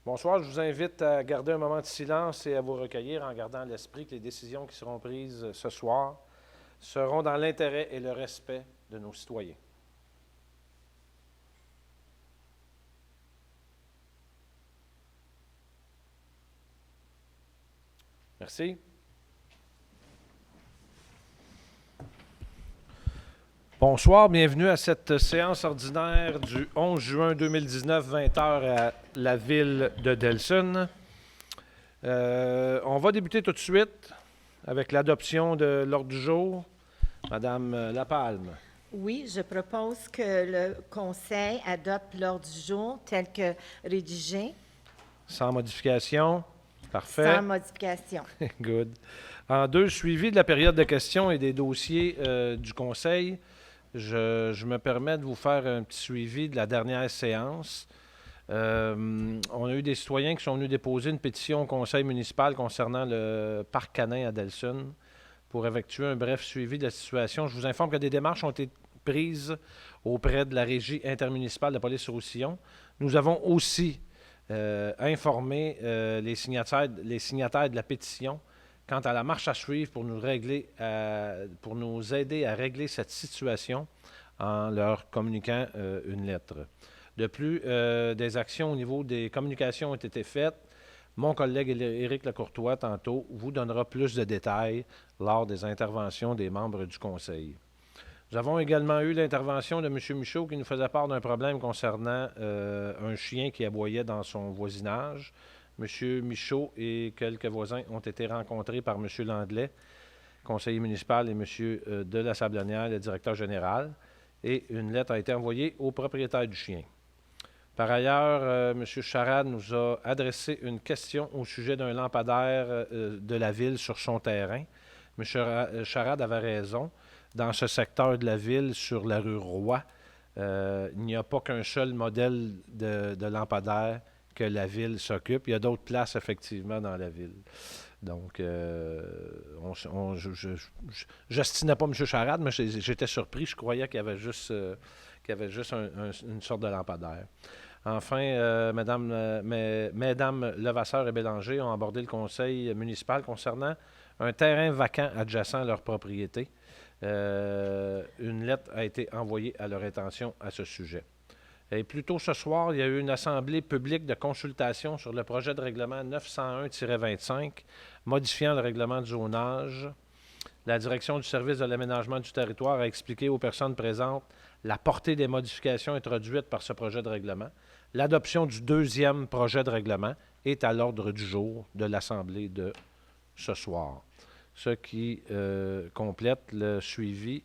Bonsoir, je vous invite à garder un moment de silence et à vous recueillir en gardant à l'esprit que les décisions qui seront prises ce soir seront dans l'intérêt et le respect de nos citoyens. Merci. Bonsoir, bienvenue à cette séance ordinaire du 11 juin 2019, 20h à la ville de Delson. On va débuter tout de suite avec l'adoption de l'ordre du jour. Madame Lapalme. Oui, je propose que le Conseil adopte l'ordre du jour tel que rédigé. Sans modification. Parfait. Sans modification. Good. En deux, suivi de la période de questions et des dossiers du Conseil, je me permets de vous faire un petit suivi de la dernière séance. On a eu des citoyens qui sont venus déposer une pétition au Conseil municipal concernant le parc canin à Delson pour effectuer un bref suivi de la situation. Je vous informe que des démarches ont été prises auprès de la Régie intermunicipale de police Roussillon. Nous avons aussi informé les signataires de la pétition quant à la marche à suivre pour nous aider à régler cette situation en leur communiquant une lettre. De plus, des actions au niveau des communications ont été faites. Mon collègue Éric Lecourtois, tantôt, vous donnera plus de détails lors des interventions des membres du Conseil. Nous avons également eu l'intervention de M. Michaud qui nous faisait part d'un problème concernant un chien qui aboyait dans son voisinage. M. Michaud et quelques voisins ont été rencontrés par M. Landlet, conseiller municipal, et M. de la Sablonnière, le directeur général, et une lettre a été envoyée au propriétaire du chien. Par ailleurs, M. Charade nous a adressé une question au sujet d'un lampadaire de la ville sur son terrain. M. Charade avait raison. Dans ce secteur de la ville, sur la rue Roy, il n'y a pas qu'un seul modèle de lampadaire que la ville s'occupe. Il y a d'autres places, effectivement, dans la ville. Donc, je n'estimais pas M. Charade, mais j'étais surpris. Je croyais qu'il y avait juste, une sorte de lampadaire. Enfin, Mesdames Levasseur et Bélanger ont abordé le conseil municipal concernant un terrain vacant adjacent à leur propriété. Une lettre a été envoyée à leur attention à ce sujet. Et plus tôt ce soir, il y a eu une assemblée publique de consultation sur le projet de règlement 901-25, modifiant le règlement de zonage. La direction du service de l'aménagement du territoire a expliqué aux personnes présentes la portée des modifications introduites par ce projet de règlement. L'adoption du deuxième projet de règlement est à l'ordre du jour de l'Assemblée de ce soir, ce qui complète le suivi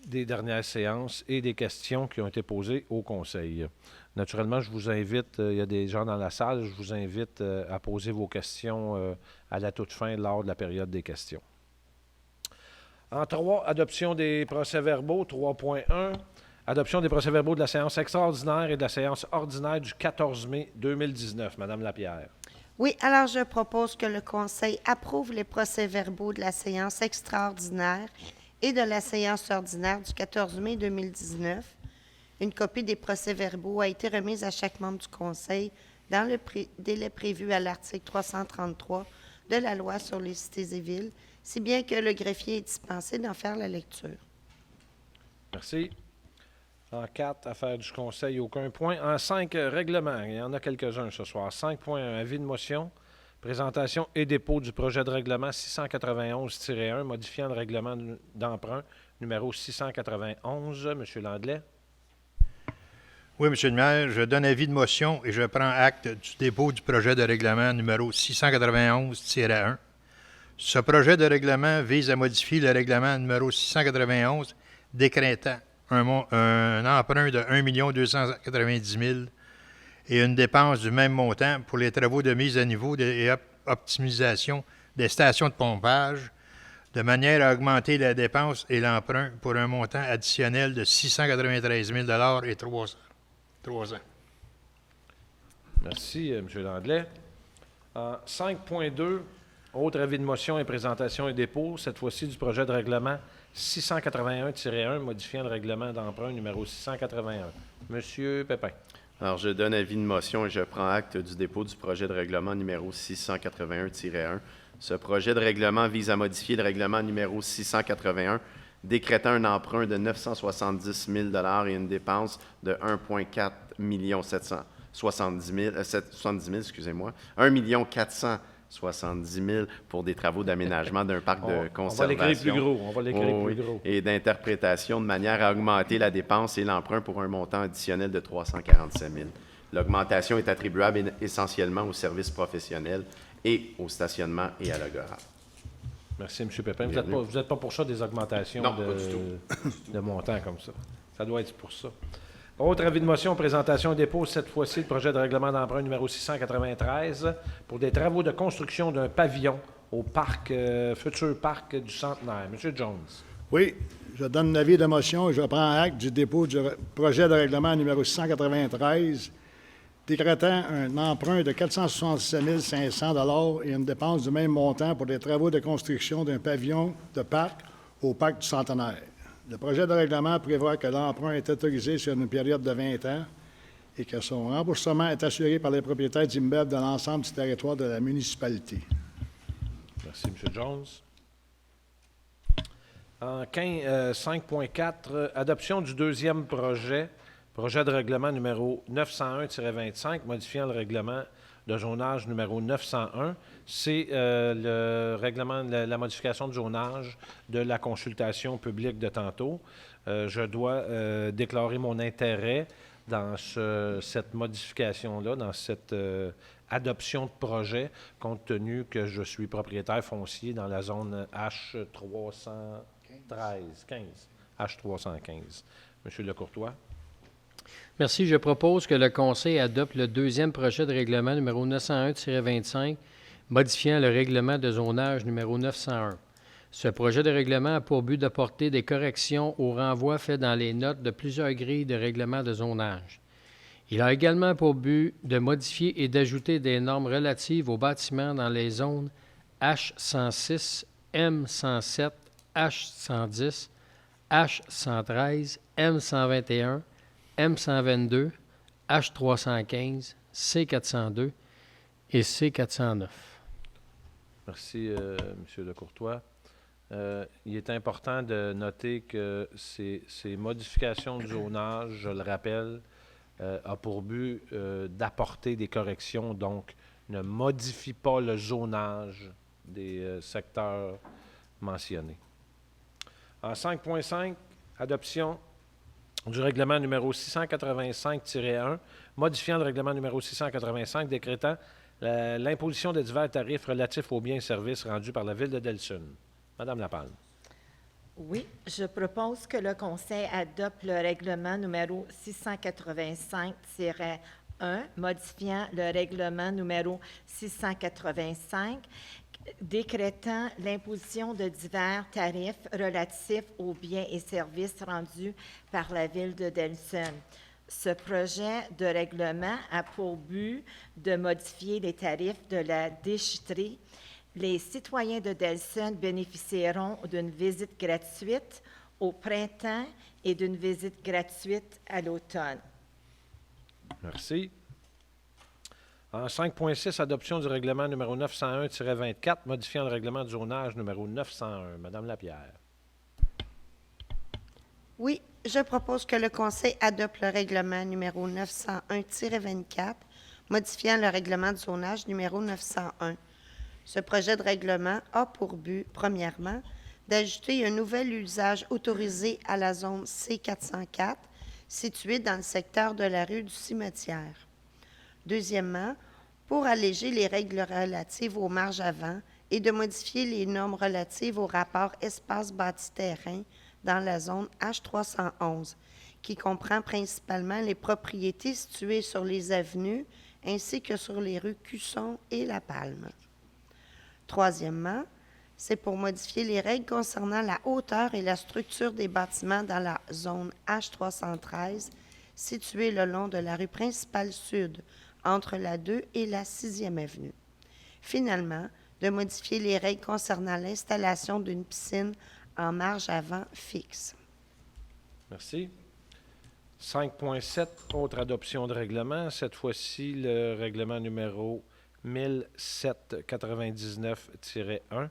des dernières séances et des questions qui ont été posées au Conseil. Naturellement, je vous invite, il y a des gens dans la salle, je vous invite à poser vos questions à la toute fin lors de la période des questions. En 3, adoption des procès-verbaux, 3.1. Adoption des procès-verbaux de la séance extraordinaire et de la séance ordinaire du 14 mai 2019. Madame Lapierre. Oui, alors je propose que le Conseil approuve les procès-verbaux de la séance extraordinaire et de la séance ordinaire du 14 mai 2019. Une copie des procès-verbaux a été remise à chaque membre du Conseil dans le délai prévu à l'article 333 de la loi sur les cités et villes, si bien que le greffier est dispensé d'en faire la lecture. Merci. En 4, affaires du Conseil, aucun point. En 5, règlement, il y en a quelques-uns ce soir. 5.1, avis de motion, présentation et dépôt du projet de règlement 691-1, modifiant le règlement d'emprunt numéro 691. M. Landlet. Oui, M. le maire, je donne avis de motion et je prends acte du dépôt du projet de règlement numéro 691-1. Ce projet de règlement vise à modifier le règlement numéro 691 décrétant un emprunt de 1 290 000 et une dépense du même montant pour les travaux de mise à niveau et optimisation des stations de pompage, de manière à augmenter la dépense et l'emprunt pour un montant additionnel de 693 000 et 3 ans. Merci, M. Landlet. En 5.2, autre avis de motion et présentation et dépôt, cette fois-ci du projet de règlement 681-1, modifiant le règlement d'emprunt numéro 681. Monsieur Pépin. Alors, je donne avis de motion et je prends acte du dépôt du projet de règlement numéro 681-1. Ce projet de règlement vise à modifier le règlement numéro 681, décrétant un emprunt de 970 000 et une dépense de 1,4 770 000, excusez-moi, 1 470 000 pour des travaux d'aménagement d'un parc de conservation. On va l'écrire plus gros. On va l'écrire plus gros. Et d'interprétation de manière à augmenter la dépense et l'emprunt pour un montant additionnel de 347 000. L'augmentation est attribuable essentiellement aux services professionnels et au stationnement et à l'agora. Merci, M. Pépin. Vous n'êtes pas pour ça des augmentations Non, pas du tout. de montants comme ça. Ça doit être pour ça. Autre avis de motion, présentation et dépôt, cette fois-ci, le projet de règlement d'emprunt numéro 693 pour des travaux de construction d'un pavillon au futur parc du Centenaire. M. Jones. Oui, je donne un avis de motion et je prends acte du dépôt du projet de règlement numéro 693 décrétant un emprunt de 467 500 et une dépense du même montant pour des travaux de construction d'un pavillon de parc au parc du Centenaire. Le projet de règlement prévoit que l'emprunt est autorisé sur une période de 20 ans et que son remboursement est assuré par les propriétaires d'immeubles de l'ensemble du territoire de la municipalité. Merci, M. Jones. En 5.4, adoption du deuxième projet de règlement numéro 901-25, modifiant le règlement de zonage numéro 901. C'est le règlement, la modification de zonage de la consultation publique de tantôt. Je dois déclarer mon intérêt dans cette modification-là, dans cette adoption de projet, compte tenu que je suis propriétaire foncier dans la zone H313, 15. H315. Monsieur Lecourtois. Merci. Je propose que le Conseil adopte le deuxième projet de règlement numéro 901-25, modifiant le règlement de zonage numéro 901. Ce projet de règlement a pour but d'apporter des corrections aux renvois faits dans les notes de plusieurs grilles de règlement de zonage. Il a également pour but de modifier et d'ajouter des normes relatives aux bâtiments dans les zones H106, M107, H110, H113, M121, M122, H315, C402 et C409. Merci, M. Lecourtois. Il est important de noter que ces modifications de zonage, je le rappelle, a pour but d'apporter des corrections, donc ne modifie pas le zonage des secteurs mentionnés. En 5.5, adoption du règlement numéro 685-1, modifiant le règlement numéro 685, décrétant l'imposition de divers tarifs relatifs aux biens et services rendus par la Ville de Delsun. Madame Lapalme. Oui, je propose que le Conseil adopte le règlement numéro 685-1, modifiant le règlement numéro 685, décrétant l'imposition de divers tarifs relatifs aux biens et services rendus par la Ville de Delsun. Ce projet de règlement a pour but de modifier les tarifs de la déchetterie. Les citoyens de Delsun bénéficieront d'une visite gratuite au printemps et d'une visite gratuite à l'automne. Merci. En 5.6, adoption du règlement numéro 901-24, modifiant le règlement du zonage numéro 901. Madame Lapierre. Oui, je propose que le Conseil adopte le règlement numéro 901-24, modifiant le règlement du zonage numéro 901. Ce projet de règlement a pour but, premièrement, d'ajouter un nouvel usage autorisé à la zone C404, située dans le secteur de la rue du Cimetière. Deuxièmement, pour alléger les règles relatives aux marges avant et de modifier les normes relatives au rapport espace bâti-terrain dans la zone H311, qui comprend principalement les propriétés situées sur les avenues ainsi que sur les rues Cusson et La Palme. Troisièmement, c'est pour modifier les règles concernant la hauteur et la structure des bâtiments dans la zone H313, située le long de la rue principale sud, entre la 2 et la 6e avenue. Finalement, de modifier les règles concernant l'installation d'une piscine en marge avant fixe. Merci. 5.7, autre adoption de règlement. Cette fois-ci, le règlement numéro 1799-1,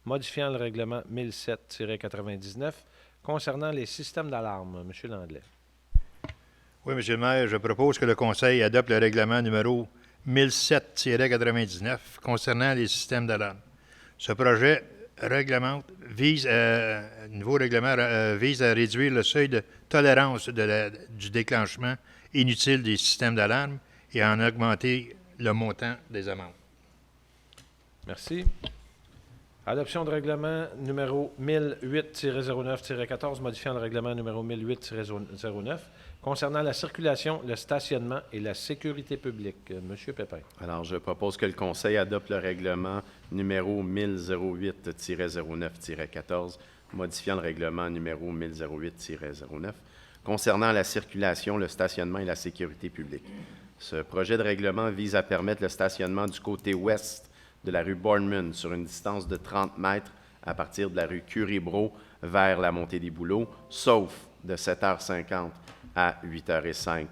modifiant le règlement 1007-99 concernant les systèmes d'alarme. Monsieur Landlet. Oui, Monsieur le maire, je propose que le Conseil adopte le règlement numéro 1007-99 concernant les systèmes d'alarme. Ce projet vise à réduire le seuil de tolérance du déclenchement inutile des systèmes d'alarme et à en augmenter le montant des amendes. Merci. Adoption de règlement numéro 1008-09-14, modifiant le règlement numéro 1008-09, concernant la circulation, le stationnement et la sécurité publique. Monsieur Pépin. Alors, je propose que le Conseil adopte le règlement numéro 1008-09-14, modifiant le règlement numéro 1008-09, concernant la circulation, le stationnement et la sécurité publique. Ce projet de règlement vise à permettre le stationnement du côté ouest de la rue Boardman sur une distance de 30 mètres à partir de la rue Curie-Brault vers la montée des Bouleaux, sauf de 7h50 à 8h05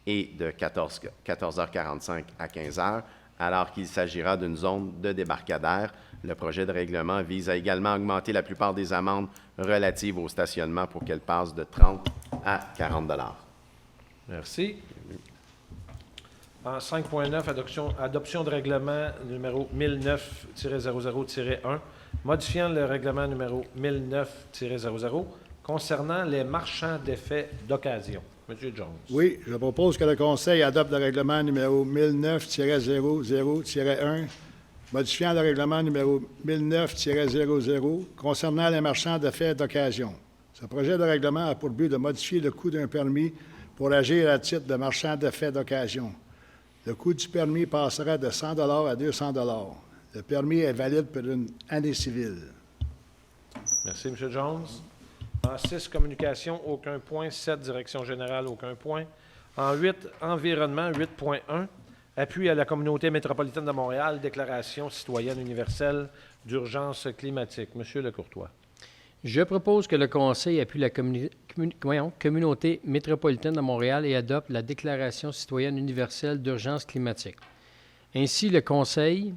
et de 14h45 à 15h, alors qu'il s'agira d'une zone de débarcadère. Le projet de règlement vise à également augmenter la plupart des amendes relatives au stationnement pour qu'elles passent de 30 à 40 $. Merci. En 5.9, adoption de règlement numéro 1009-00-1, modifiant le règlement numéro 1009-00 concernant les marchands d'effets d'occasion. M. Jones. Oui, je propose que le Conseil adopte le règlement numéro 1009-00-1, modifiant le règlement numéro 1009-00 concernant les marchands d'effets d'occasion. Ce projet de règlement a pour but de modifier le coût d'un permis pour agir à titre de marchand d'effets d'occasion. Le coût du permis passera de 100 $ à 200 $. Le permis est valide pour une année civile. Merci, M. Jones. En 6, communication, aucun point. 7, direction générale, aucun point. En 8, environnement, 8.1, appui à la communauté métropolitaine de Montréal, déclaration citoyenne universelle d'urgence climatique. Monsieur Lecourtois. Je propose que le Conseil appuie la communauté métropolitaine de Montréal et adopte la Déclaration citoyenne universelle d'urgence climatique. Ainsi, le Conseil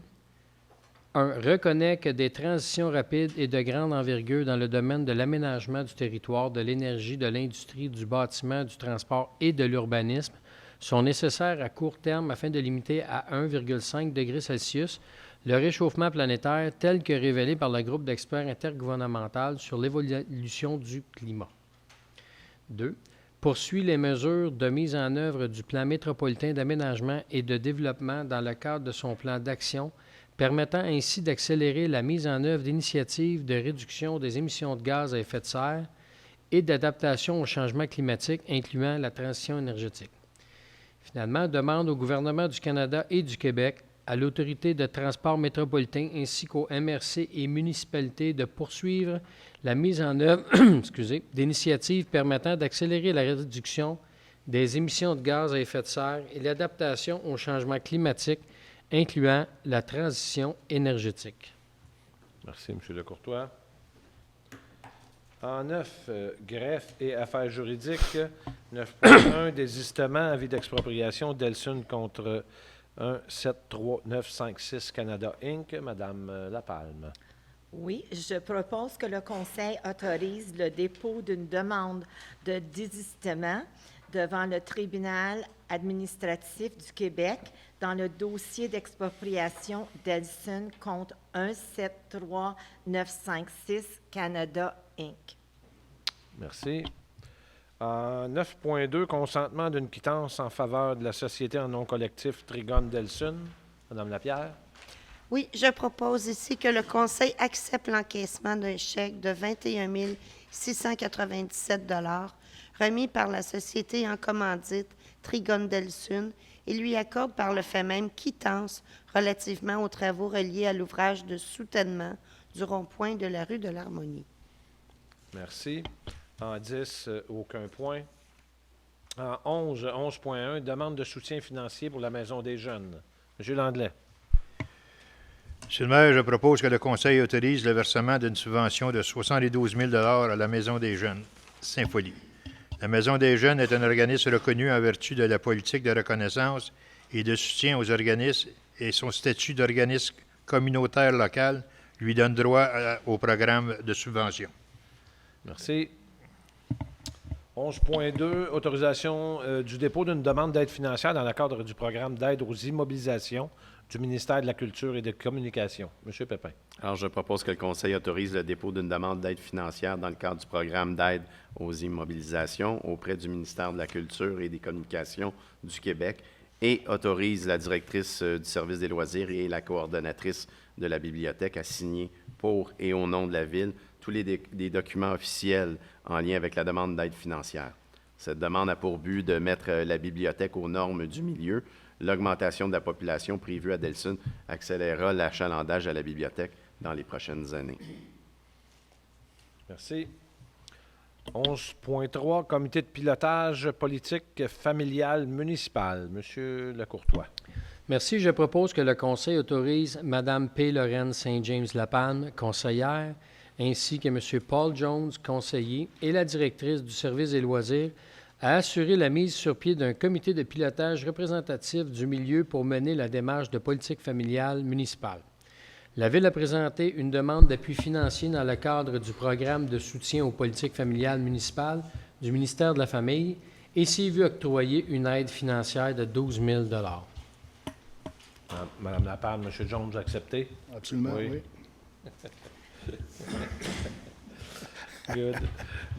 1. Reconnaît que des transitions rapides et de grande envergure dans le domaine de l'aménagement du territoire, de l'énergie, de l'industrie, du bâtiment, du transport et de l'urbanisme sont nécessaires à court terme afin de limiter à 1,5 degré Celsius le réchauffement planétaire tel que révélé par le groupe d'experts intergouvernemental sur l'évolution du climat. 2. Poursuit les mesures de mise en œuvre du plan métropolitain d'aménagement et de développement dans le cadre de son plan d'action, permettant ainsi d'accélérer la mise en œuvre d'initiatives de réduction des émissions de gaz à effet de serre et d'adaptation au changement climatique, incluant la transition énergétique. Finalement, demande au gouvernement du Canada et du Québec, à l'Autorité de transport métropolitain ainsi qu'aux MRC et municipalités de poursuivre la mise en œuvre d'initiatives permettant d'accélérer la réduction des émissions de gaz à effet de serre et l'adaptation au changement climatique, incluant la transition énergétique. Merci, M. Lecourtois. En 9, greffe et affaires juridiques, 9.1, désistement, avis d'expropriation, Delsun contre 173956 Canada Inc. Madame Lapalme. Oui, je propose que le Conseil autorise le dépôt d'une demande de désistement devant le tribunal administratif du Québec dans le dossier d'expropriation Delsun contre 173956 Canada Inc. Merci. En 9.2, consentement d'une quittance en faveur de la société en nom collectif Trigone Delsun. Madame Lapierre. Oui, je propose ici que le Conseil accepte l'encaissement d'un chèque de 21 697 $ remis par la société en commandite Trigone Delsun et lui accorde par le fait même quittance relativement aux travaux reliés à l'ouvrage de soutènement du rond-point de la rue de l'Harmonie. Merci. En 10, aucun point. En 11, 11.1, demande de soutien financier pour la Maison des jeunes. M. Landlet. Monsieur le maire, je propose que le Conseil autorise le versement d'une subvention de 72 000 $ à la Maison des jeunes Saint-Folie. La Maison des jeunes est un organisme reconnu en vertu de la politique de reconnaissance et de soutien aux organismes et son statut d'organisme communautaire local lui donne droit au programme de subvention. Merci. 11.2, autorisation du dépôt d'une demande d'aide financière dans le cadre du programme d'aide aux immobilisations du ministère de la Culture et des Communications. Monsieur Pépin. Alors, je propose que le Conseil autorise le dépôt d'une demande d'aide financière dans le cadre du programme d'aide aux immobilisations auprès du ministère de la Culture et des Communications du Québec et autorise la directrice du service des loisirs et la coordonnatrice de la bibliothèque à signer pour et au nom de la Ville tous les documents officiels en lien avec la demande d'aide financière. Cette demande a pour but de mettre la bibliothèque aux normes du milieu. L'augmentation de la population prévue à Delson accélérera l'achalandage à la bibliothèque dans les prochaines années. Merci. 11.3, comité de pilotage politique familial municipal. Monsieur Lecourtois. Merci. Je propose que le Conseil autorise Mme P. Lorraine Saint-James-Lapalme, conseillère, ainsi que M. Paul Jones, conseiller, et la directrice du service des loisirs, à assurer la mise sur pied d'un comité de pilotage représentatif du milieu pour mener la démarche de politique familiale municipale. La Ville a présenté une demande d'appui financier dans le cadre du programme de soutien aux politiques familiales municipales du ministère de la Famille et s'est vu octroyer une aide financière de 12 000 Madame Lapalme, M. Jones, vous acceptez? Absolument, Oui. oui. Good.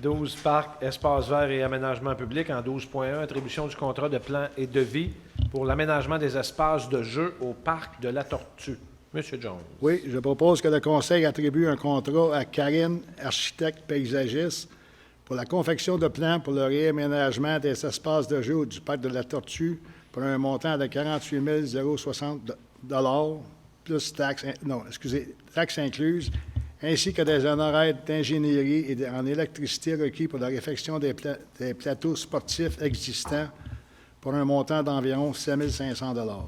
12, parcs, espaces verts et aménagement public. En 12.1, attribution du contrat de plan et devis pour l'aménagement des espaces de jeu au parc de la Tortue. Monsieur Jones. Oui, je propose que le Conseil attribue un contrat à Karine, architecte paysagiste, pour la confection de plans pour le réaménagement des espaces de jeu du parc de la Tortue pour un montant de 48 060 $ plus taxes incluses, ainsi que des honoraires d'ingénierie et en électricité requis pour la réfection des plateaux sportifs existants pour un montant d'environ 7 500 $.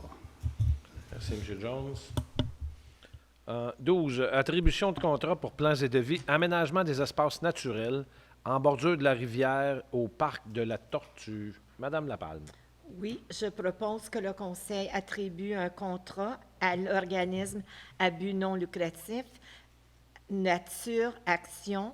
Merci, M. Jones. 12, attribution de contrat pour plans et devis, aménagement des espaces naturels en bordure de la rivière au parc de la Tortue. Madame Lapalme. Oui, je propose que le Conseil attribue un contrat à l'organisme à but non lucratif Nature Action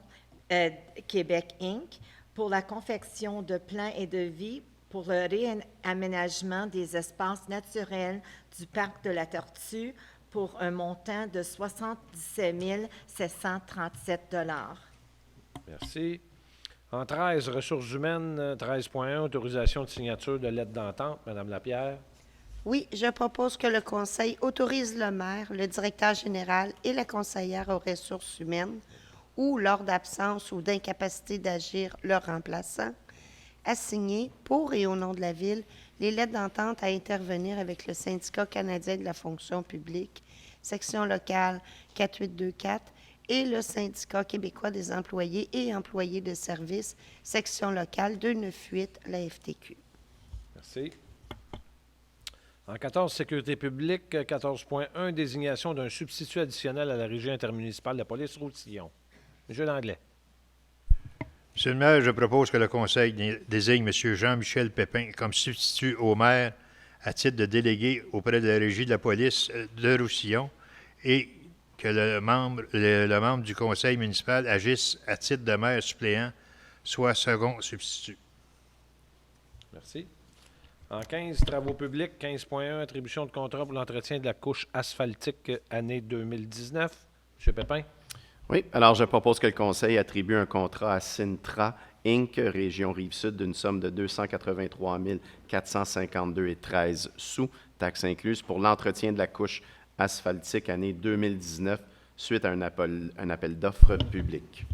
Québec Inc. pour la confection de plans et devis pour le réaménagement des espaces naturels du parc de la Tortue pour un montant de 77 737 $. Merci. En 13, ressources humaines, 13.1, autorisation de signature de lettre d'entente. Madame Lapierre. Oui, je propose que le Conseil autorise le maire, le directeur général et la conseillère aux ressources humaines ou, lors d'absence ou d'incapacité d'agir, leur remplaçant, à signer, pour et au nom de la Ville, les lettres d'entente à intervenir avec le Syndicat canadien de la fonction publique, section locale 4824, et le Syndicat québécois des employés et employés de services, section locale 298, la FTQ. Merci. En 14, sécurité publique, 14.1, désignation d'un substitut additionnel à la régie intermunicipale de police Roussillon. Monsieur Langlais. Monsieur le maire, je propose que le Conseil désigne M. Jean-Michel Pépin comme substitut au maire à titre de délégué auprès de la régie de la police de Roussillon et que le membre du conseil municipal agisse à titre de maire suppléant, soit second substitut. Merci. En 15, travaux publics, 15.1, attribution de contrat pour l'entretien de la couche asphaltique année 2019. M. Pépin. Oui, alors je propose que le Conseil attribue un contrat à Sintra Inc., Région Rive-Sud, d'une somme de 283 452,13 sous, taxes incluses, pour l'entretien de la couche asphaltique année 2019, suite à un appel d'offres public.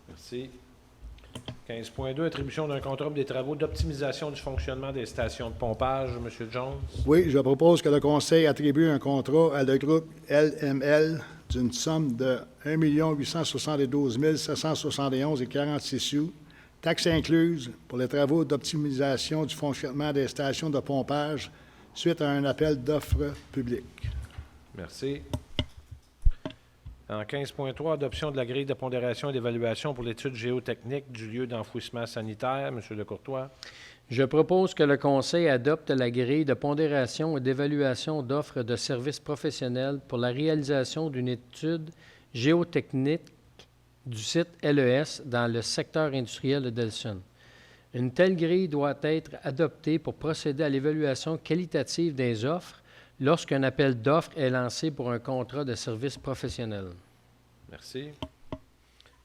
Merci. 15.2, attribution d'un contrat pour des travaux d'optimisation du fonctionnement des stations de pompage. M. Jones. Oui, je propose que le Conseil attribue un contrat à le groupe LML d'une somme de 1 872 771,46 sous, taxes incluses, pour les travaux d'optimisation du fonctionnement des stations de pompage suite à un appel d'offres public. Merci. En 15.3, adoption de la grille de pondération et d'évaluation pour l'étude géotechnique du lieu d'enfouissement sanitaire. Monsieur Lecourtois. Je propose que le Conseil adopte la grille de pondération et d'évaluation d'offres de services professionnels pour la réalisation d'une étude géotechnique du site LES dans le secteur industriel de Delson. Une telle grille doit être adoptée pour procéder à l'évaluation qualitative des offres lorsqu'un appel d'offres est lancé pour un contrat de service professionnel. Merci.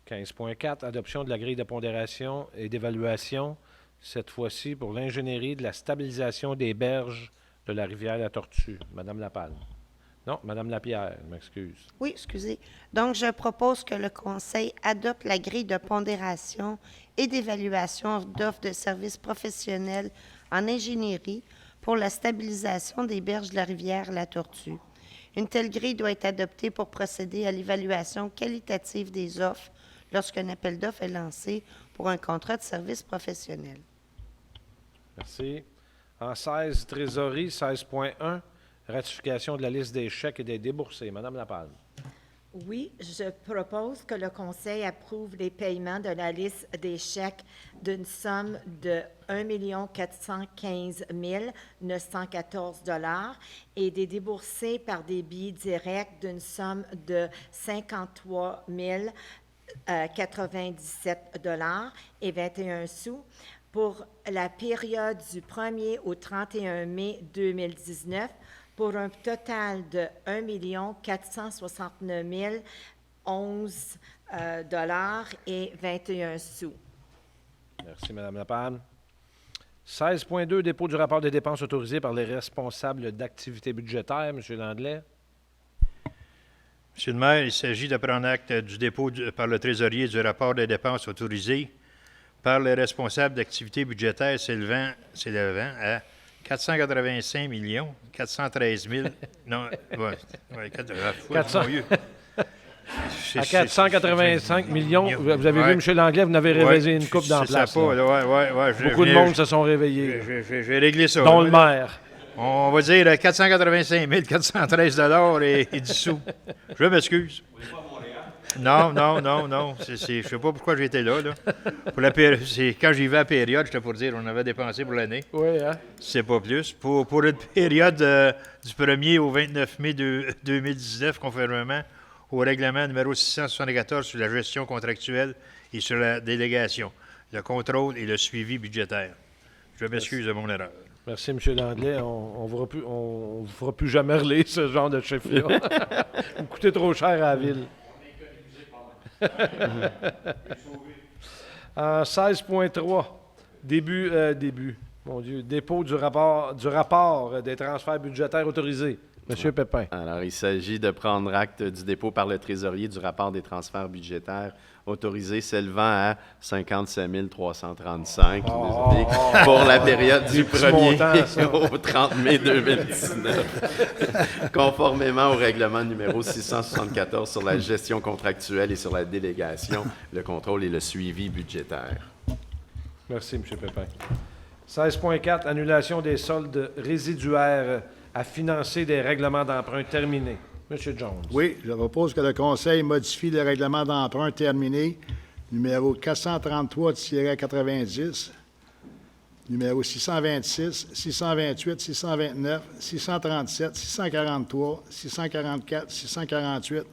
15.4, adoption de la grille de pondération et d'évaluation, cette fois-ci pour l'ingénierie de la stabilisation des berges de la rivière La Tortue. Madame Lapalme. Non, Madame Lapierre, je m'excuse. Oui, excusez. Donc, je propose que le Conseil adopte la grille de pondération et d'évaluation d'offres de services professionnels en ingénierie pour la stabilisation des berges de la rivière La Tortue. Une telle grille doit être adoptée pour procéder à l'évaluation qualitative des offres lorsqu'un appel d'offres est lancé pour un contrat de service professionnel. Merci. En 16, trésorerie, 16.1, ratification de la liste des chèques et des déboursés. Madame Lapalme. Oui, je propose que le Conseil approuve les paiements de la liste des chèques d'une somme de 1 415 914 $ et des déboursés par des billets directs d'une somme de 53 097 $ et 21 sous pour la période du 1er au 31 mai 2019 pour un total de 1 469 011 $ et 21 sous. Merci, Mme Lapalme. 16.2, dépôt du rapport des dépenses autorisées par les responsables d'activités budgétaires. M. Landlet. Monsieur le maire, il s'agit de prendre acte du dépôt par le trésorier du rapport des dépenses autorisées par les responsables d'activités budgétaires s'élevant à 485 413 000. Non, ouais, 400. À 485 millions. Vous avez vu, M. Landlet, vous avez réveillé une coupe dans la place. Beaucoup de monde se sont réveillés. J'ai réglé ça. Dont le maire. On va dire 485 413 $ et 10 sous. Je m'excuse. Non. Je ne sais pas pourquoi j'étais là. Quand j'y vais à période, j'étais pour dire on avait dépensé pour l'année. Oui, hein? C'est pas plus. Pour une période du 1er au 29 mai 2019, conformément au règlement numéro 674 sur la gestion contractuelle et sur la délégation, le contrôle et le suivi budgétaire. Je m'excuse de mon erreur. Merci, M. Landlet. On ne vous fera plus jamais relire ce genre de chef-là. Vous coûtez trop cher à la ville. En 16.3, dépôt du rapport des transferts budgétaires autorisés. Monsieur Pépin. Alors, il s'agit de prendre acte du dépôt par le trésorier du rapport des transferts budgétaires autorisés s'élevant à 57 335 pour la période du 1er au 30 mai 2019, conformément au règlement numéro 674 sur la gestion contractuelle et sur la délégation, le contrôle et le suivi budgétaire. Merci, M. Pépin. 16.4, annulation des soldes résiduaires à financer des règlements d'emprunt terminés. M. Jones. Oui, je propose que le Conseil modifie le règlement d'emprunt terminé numéro 433-90, numéro 626, 628, 629, 637, 643, 644, 648,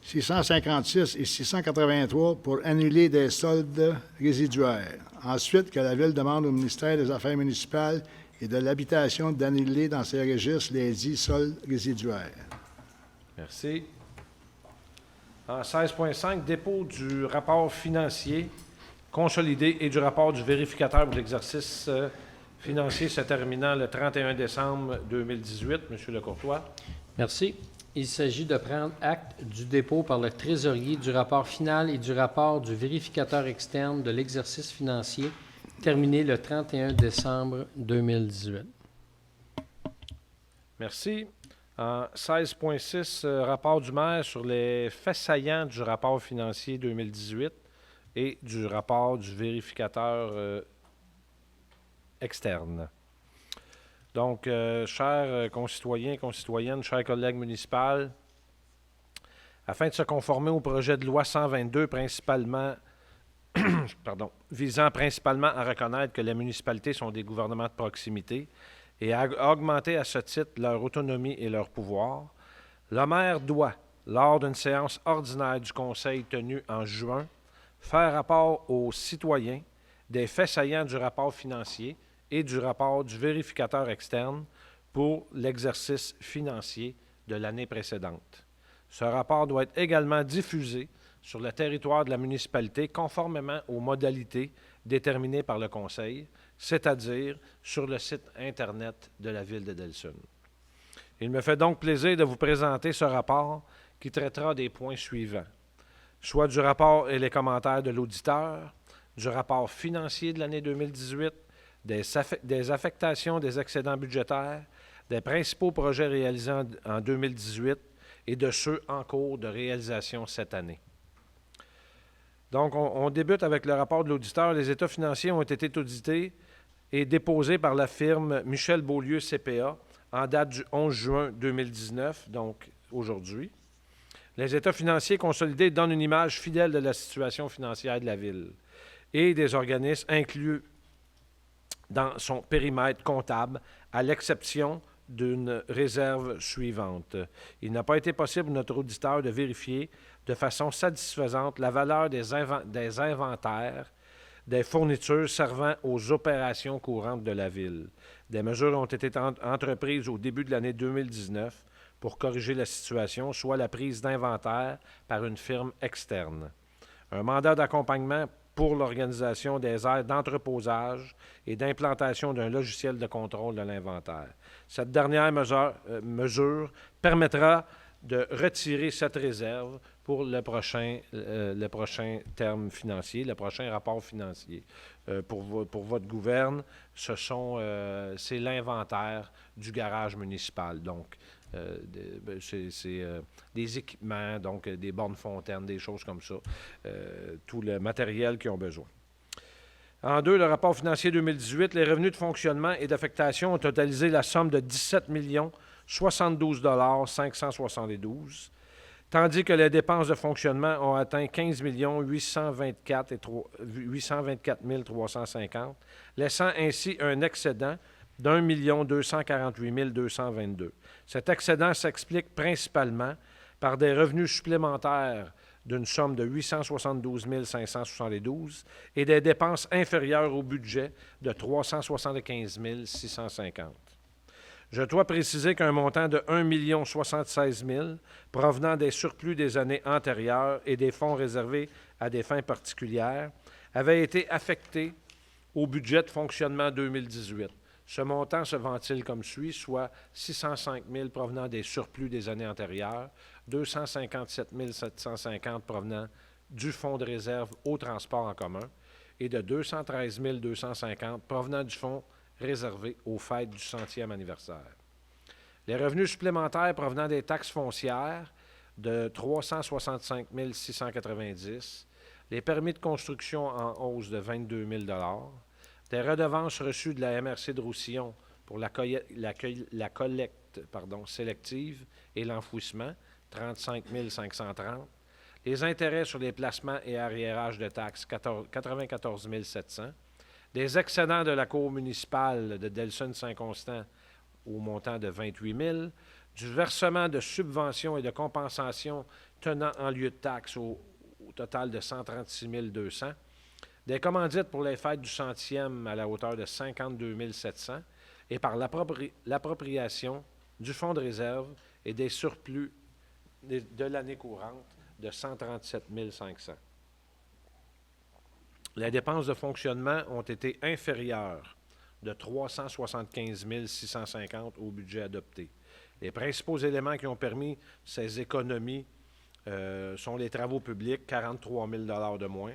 656 et 683 pour annuler des soldes résiduaires. Ensuite, que la Ville demande au ministère des Affaires municipales et de l'habitation d'annuler dans ses registres les dits soldes résiduaires. Merci. En 16.5, dépôt du rapport financier consolidé et du rapport du vérificateur pour l'exercice financier se terminant le 31 décembre 2018. Monsieur Lecourtois. Merci. Il s'agit de prendre acte du dépôt par le trésorier du rapport final et du rapport du vérificateur externe de l'exercice financier terminé le 31 décembre 2018. Merci. En 16.6, rapport du maire sur les faits saillants du rapport financier 2018 et du rapport du vérificateur externe. Donc, chers concitoyens et concitoyennes, chers collègues municipaux, Afin de se conformer au projet de loi 122 visant principalement à reconnaître que les municipalités sont des gouvernements de proximité et à augmenter à ce titre leur autonomie et leur pouvoir, le maire doit, lors d'une séance ordinaire du Conseil tenue en juin, faire rapport aux citoyens des faits saillants du rapport financier et du rapport du vérificateur externe pour l'exercice financier de l'année précédente. Ce rapport doit être également diffusé sur le territoire de la municipalité conformément aux modalités déterminées par le Conseil, c'est-à-dire sur le site Internet de la Ville de Delsun. Il me fait donc plaisir de vous présenter ce rapport qui traitera des points suivants, soit du rapport et les commentaires de l'auditeur, du rapport financier de l'année 2018, des affectations des excédents budgétaires, des principaux projets réalisés en 2018 et de ceux en cours de réalisation cette année. Donc, on débute avec le rapport de l'auditeur. Les états financiers ont été audités et déposés par la firme Michel Beaulieu CPA en date du 11 juin 2019, donc aujourd'hui. Les états financiers consolidés donnent une image fidèle de la situation financière de la Ville et des organismes inclus dans son périmètre comptable, à l'exception d'une réserve suivante. Il n'a pas été possible pour notre auditeur de vérifier de façon satisfaisante la valeur des inventaires des fournitures servant aux opérations courantes de la Ville. Des mesures ont été entreprises au début de l'année 2019 pour corriger la situation, soit la prise d'inventaire par une firme externe, un mandat d'accompagnement pour l'organisation des aires d'entreposage et d'implantation d'un logiciel de contrôle de l'inventaire. Cette dernière mesure permettra de retirer cette réserve pour le prochain terme financier, le prochain rapport financier. Pour votre gouverne, c'est l'inventaire du garage municipal. Donc, c'est des équipements, donc des bornes fontaines, des choses comme ça, tout le matériel qu'ils ont besoin. En 2, le rapport financier 2018, les revenus de fonctionnement et d'affectation ont totalisé la somme de 17 072 572, tandis que les dépenses de fonctionnement ont atteint 15 824 350, laissant ainsi un excédent d'1 248 222. Cet excédent s'explique principalement par des revenus supplémentaires d'une somme de 872 572 et des dépenses inférieures au budget de 375 650. Je dois préciser qu'un montant de 1 076 000 provenant des surplus des années antérieures et des fonds réservés à des fins particulières avait été affecté au budget de fonctionnement 2018. Ce montant se ventile comme suit, soit 605 000 provenant des surplus des années antérieures, 257 750 provenant du fonds de réserve au transport en commun et de 213 250 provenant du fonds réservé aux fêtes du 100e anniversaire. Les revenus supplémentaires provenant des taxes foncières de 365 690, les permis de construction en hausse de 22 000 des redevances reçues de la MRC de Roussillon pour la collecte sélective et l'enfouissement, 35 530, les intérêts sur les placements et arriérages de taxes, 94 700, des excédents de la Cour municipale de Delsun-Saint-Constant au montant de 28 000, du versement de subventions et de compensations tenant en lieu de taxes au total de 136 200, des commandites pour les fêtes du 100e à la hauteur de 52 700 et par l'appropriation du fonds de réserve et des surplus de l'année courante de 137 500. Les dépenses de fonctionnement ont été inférieures de 375 650 au budget adopté. Les principaux éléments qui ont permis ces économies sont les travaux publics, 43 000 de moins,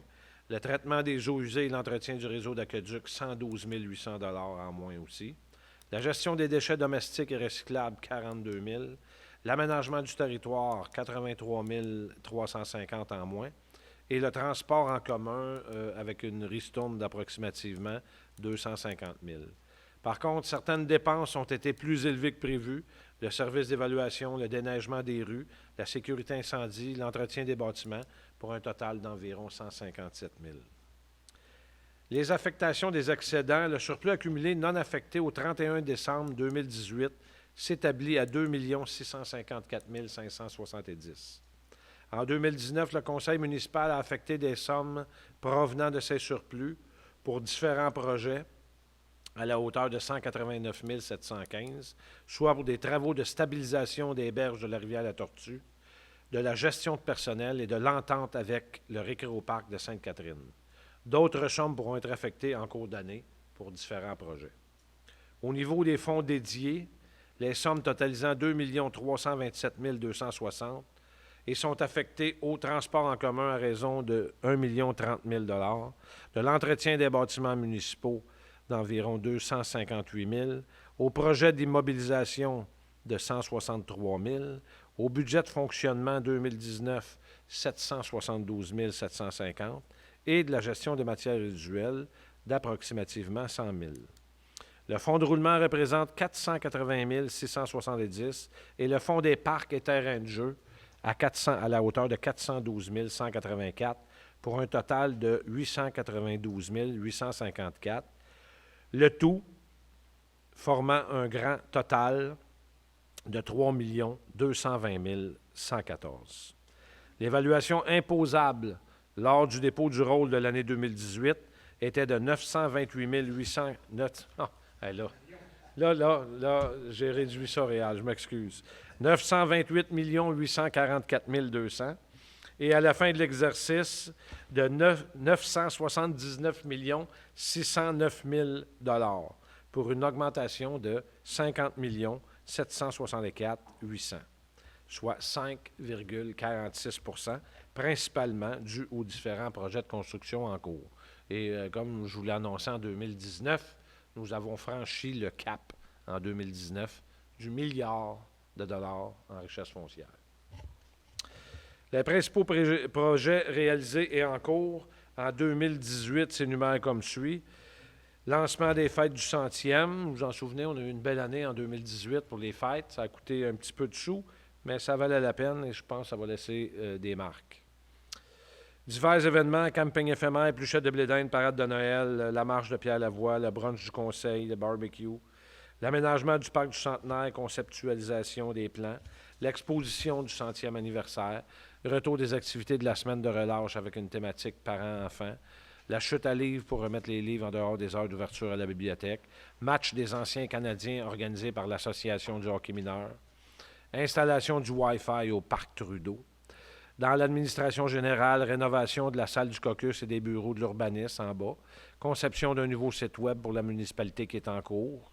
le traitement des eaux usées et l'entretien du réseau d'aqueduc, 112 800 en moins aussi, la gestion des déchets domestiques et recyclables, 42 000, l'aménagement du territoire, 83 350 en moins, et le transport en commun avec une ristourne d'approximativement 250 000. Par contre, certaines dépenses ont été plus élevées que prévu. Le service d'évaluation, le déneigement des rues, la sécurité incendie, l'entretien des bâtiments, pour un total d'environ 157 000. Les affectations des excédents, le surplus accumulé non affecté au 31 décembre 2018 s'établit à 2 654 570. En 2019, le Conseil municipal a affecté des sommes provenant de ces surplus pour différents projets à la hauteur de 189 715, soit pour des travaux de stabilisation des berges de la rivière La Tortue, de la gestion de personnel et de l'entente avec le Récréoparc de Sainte-Catherine. D'autres sommes pourront être affectées en cours d'année pour différents projets. Au niveau des fonds dédiés, les sommes totalisant 2 327 260 et sont affectées au transport en commun à raison de 1 030 000 de l'entretien des bâtiments municipaux d'environ 258 000 au projet d'immobilisation de 163 000 au budget de fonctionnement 2019, 772 750 et de la gestion des matières résiduelles d'approximativement 100 000. Le fonds de roulement représente 480 670 et le fonds des parcs et terrains de jeu à la hauteur de 412 184 pour un total de 892 854. Le tout formant un grand total de 3 220 114. L'évaluation imposable lors du dépôt du rôle de l'année 2018 était de 928 800... Là, j'ai réduit ça réel, je m'excuse. 928 844 200. Et à la fin de l'exercice, de 979 609 000 pour une augmentation de 50 764 800, soit 5,46 %, principalement dû aux différents projets de construction en cours. Et comme je vous l'ai annoncé en 2019, nous avons franchi le cap en 2019 du milliard de dollars en richesse foncière. Les principaux projets réalisés et en cours en 2018 s'énumèrent comme suit. Lancement des fêtes du 100e. Vous vous en souvenez, on a eu une belle année en 2018 pour les fêtes. Ça a coûté un petit peu de sous, mais ça valait la peine et je pense que ça va laisser des marques. Divers événements, camping éphémère, épluchette de blé d'Inde, parade de Noël, la marche de Pierre-Lavoie, le brunch du conseil, le barbecue, l'aménagement du parc du Centenaire, conceptualisation des plans, l'exposition du 100e anniversaire, retour des activités de la semaine de relâche avec une thématique parents-enfants, la chute à livres pour remettre les livres en dehors des heures d'ouverture à la bibliothèque, match des anciens Canadiens organisé par l'Association du hockey mineur, installation du Wi-Fi au Parc Trudeau. Dans l'administration générale, rénovation de la salle du caucus et des bureaux de l'urbanisme en bas, conception d'un nouveau site web pour la municipalité qui est en cours,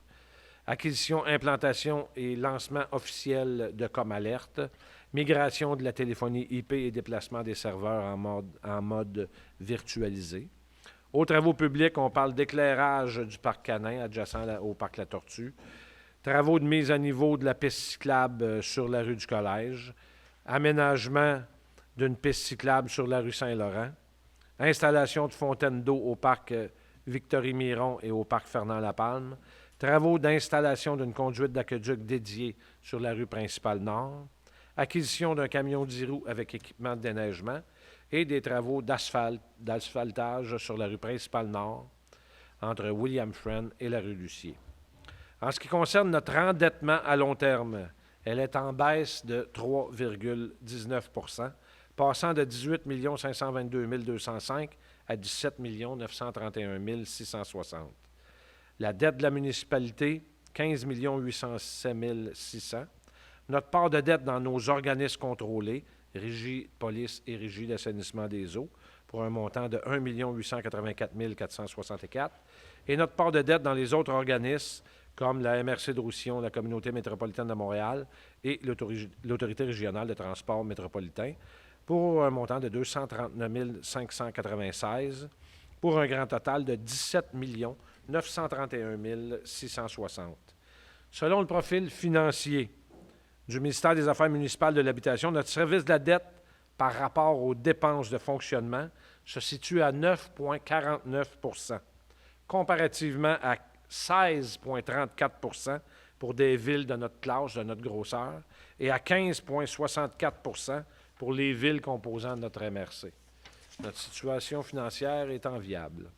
acquisition, implantation et lancement officiel de Comalerte, migration de la téléphonie IP et déplacement des serveurs en mode virtualisé. Aux travaux publics, on parle d'éclairage du parc Canin adjacent au parc La Tortue, travaux de mise à niveau de la piste cyclable sur la rue du Collège, aménagement d'une piste cyclable sur la rue Saint-Laurent, installation de fontaines d'eau au parc Victory-Miron et au parc Fernand-Lapalme, travaux d'installation d'une conduite d'aqueduc dédiée sur la rue principale nord, acquisition d'un camion 10 roues avec équipement de déneigement et des travaux d'asphaltage sur la rue principale nord entre William Friend et la rue Lucier. En ce qui concerne notre endettement à long terme, elle est en baisse de 3,19 %, passant de 18 522 205 à 17 931 660. La dette de la municipalité, 15 807 600. Notre part de dette dans nos organismes contrôlés, Régie Police et Régie d'assainissement des eaux, pour un montant de 1 884 464. Et notre part de dette dans les autres organismes, comme la MRC de Roussillon, la Communauté métropolitaine de Montréal et l'Autorité régionale de transport métropolitain, pour un montant de 239 596, pour un grand total de 17 931 660. Selon le profil financier du ministère des Affaires municipales de l'Habitation, notre service de la dette par rapport aux dépenses de fonctionnement se situe à 9,49 %, comparativement à 16,34 % pour des villes de notre classe, de notre grosseur, et à 15,64 pour les villes composant notre MRC. Notre situation financière est enviable.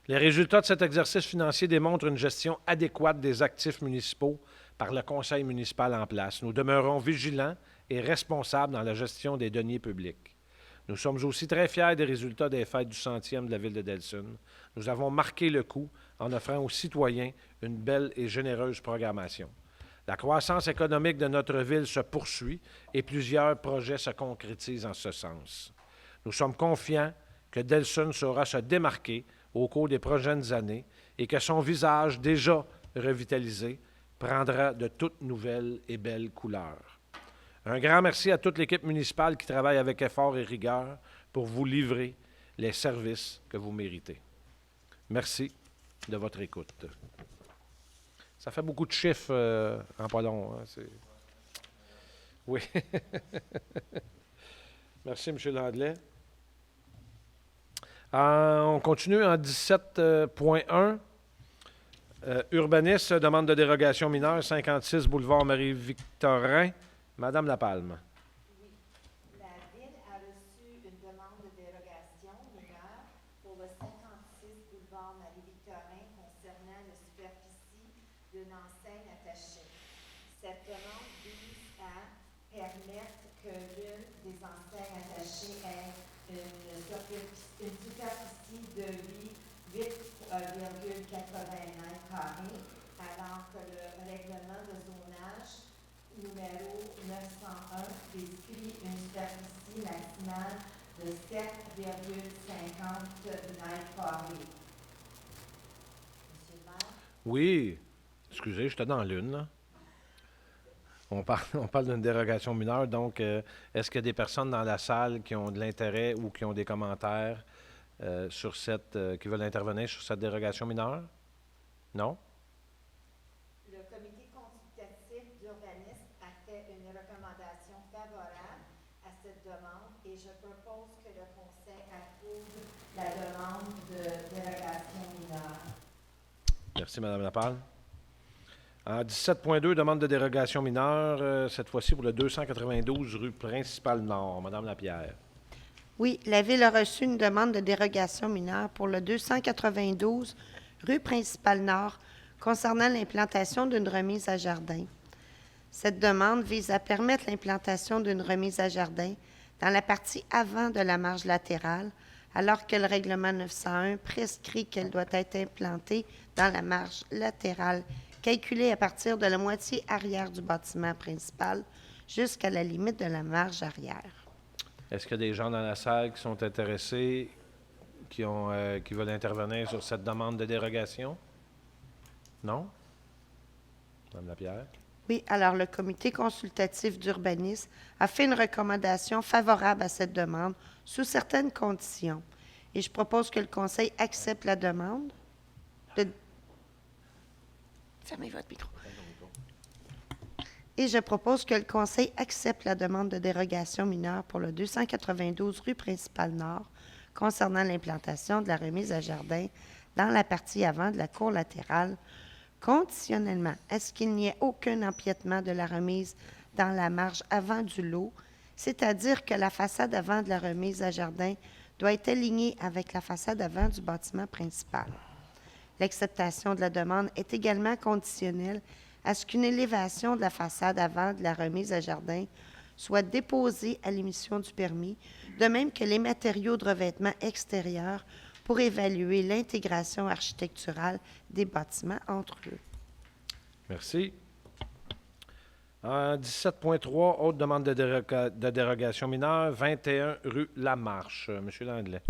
Les résultats de cet exercice financier démontrent une gestion adéquate des actifs municipaux par le conseil municipal en place. Nous demeurons vigilants et responsables dans la gestion des deniers publics. Nous sommes aussi très fiers des résultats des fêtes du 100e de la ville de Delsun. Nous avons marqué le coup en offrant aux citoyens une belle et généreuse programmation. La croissance économique de notre ville se poursuit et plusieurs projets se concrétisent en ce sens. Nous sommes confiants que Delsun saura se démarquer au cours des prochaines années et que son visage, déjà revitalisé, prendra de toutes nouvelles et belles couleurs. Un grand merci à toute l'équipe municipale qui travaille avec effort et rigueur pour vous livrer les services que vous méritez. Merci de votre écoute. Ça fait beaucoup de chiffres en pas long. Hein, oui. Merci, M. Landlet. On continue en 17.1. Urbanisme, demande de dérogation mineure, 56 boulevard Marie-Victorin. Madame Lapalme. Oui. La Ville a reçu une demande de dérogation mineure pour le 56 boulevard Marie-Victorin concernant la superficie d'une enseigne attachée. Cette demande vise à permettre que l'une des enseignes attachées ait une superficie de 8,80 mètres carrés, alors que le règlement de zonage numéro 901 prescrit une superficie maximale de 7,50 mètres carrés. Monsieur le maire? Oui. Excusez, j'étais dans l'une. Là. On parle d'une dérogation mineure. Donc, est-ce qu'il y a des personnes dans la salle qui ont de l'intérêt ou qui ont des commentaires sur qui veulent intervenir sur cette dérogation mineure? Non? Le comité consultatif d'urbanisme a fait une recommandation favorable à cette demande et je propose que le conseil approuve la demande de dérogation mineure. Merci, Mme Lapalme. En 17.2, demande de dérogation mineure, cette fois-ci pour le 292 rue Principale Nord. Mme Lapierre. Oui, la Ville a reçu une demande de dérogation mineure pour le 292 rue Principale Nord concernant l'implantation d'une remise à jardin. Cette demande vise à permettre l'implantation d'une remise à jardin dans la partie avant de la marge latérale, alors que le règlement 901 prescrit qu'elle doit être implantée dans la marge latérale, calculée à partir de la moitié arrière du bâtiment principal jusqu'à la limite de la marge arrière. Est-ce qu'il y a des gens dans la salle qui sont intéressés, qui veulent intervenir sur cette demande de dérogation? Non? Mme Lapierre? Oui, alors le comité consultatif d'urbanisme a fait une recommandation favorable à cette demande sous certaines conditions. Et je propose que le conseil accepte la demande. Fermez votre micro. Et je propose que le conseil accepte la demande de dérogation mineure pour le 292 rue Principale Nord concernant l'implantation de la remise à jardin dans la partie avant de la cour latérale, conditionnellement à ce qu'il n'y ait aucun empiètement de la remise dans la marge avant du lot, c'est-à-dire que la façade avant de la remise à jardin doit être alignée avec la façade avant du bâtiment principal. L'acceptation de la demande est également conditionnelle à ce qu'une élévation de la façade avant de la remise à jardin soit déposée à l'émission du permis, de même que les matériaux de revêtement extérieur pour évaluer l'intégration architecturale des bâtiments entre eux. Merci. En 17.3, autre demande de dérogation mineure, 21 rue Lamarche. Monsieur Landlet.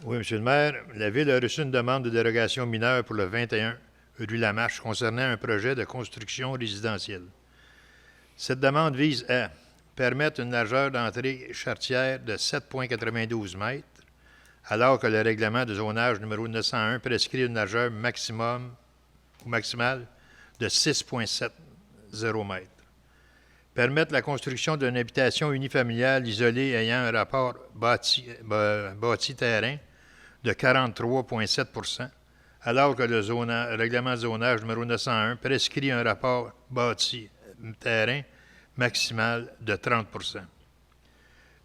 Oui, M. le maire, la Ville a reçu une demande de dérogation mineure pour le 21 rue Lamarche concernant un projet de construction résidentielle. Cette demande vise à permettre une largeur d'entrée charretière de 7,92 mètres, alors que le règlement de zonage numéro 901 prescrit une largeur maximale de 6,70 mètres. Permettre la construction d'une habitation unifamiliale isolée ayant un rapport bâti-terrain de 43,7 %, alors que le règlement de zonage numéro 901 prescrit un rapport bâti terrain maximal de 30 %.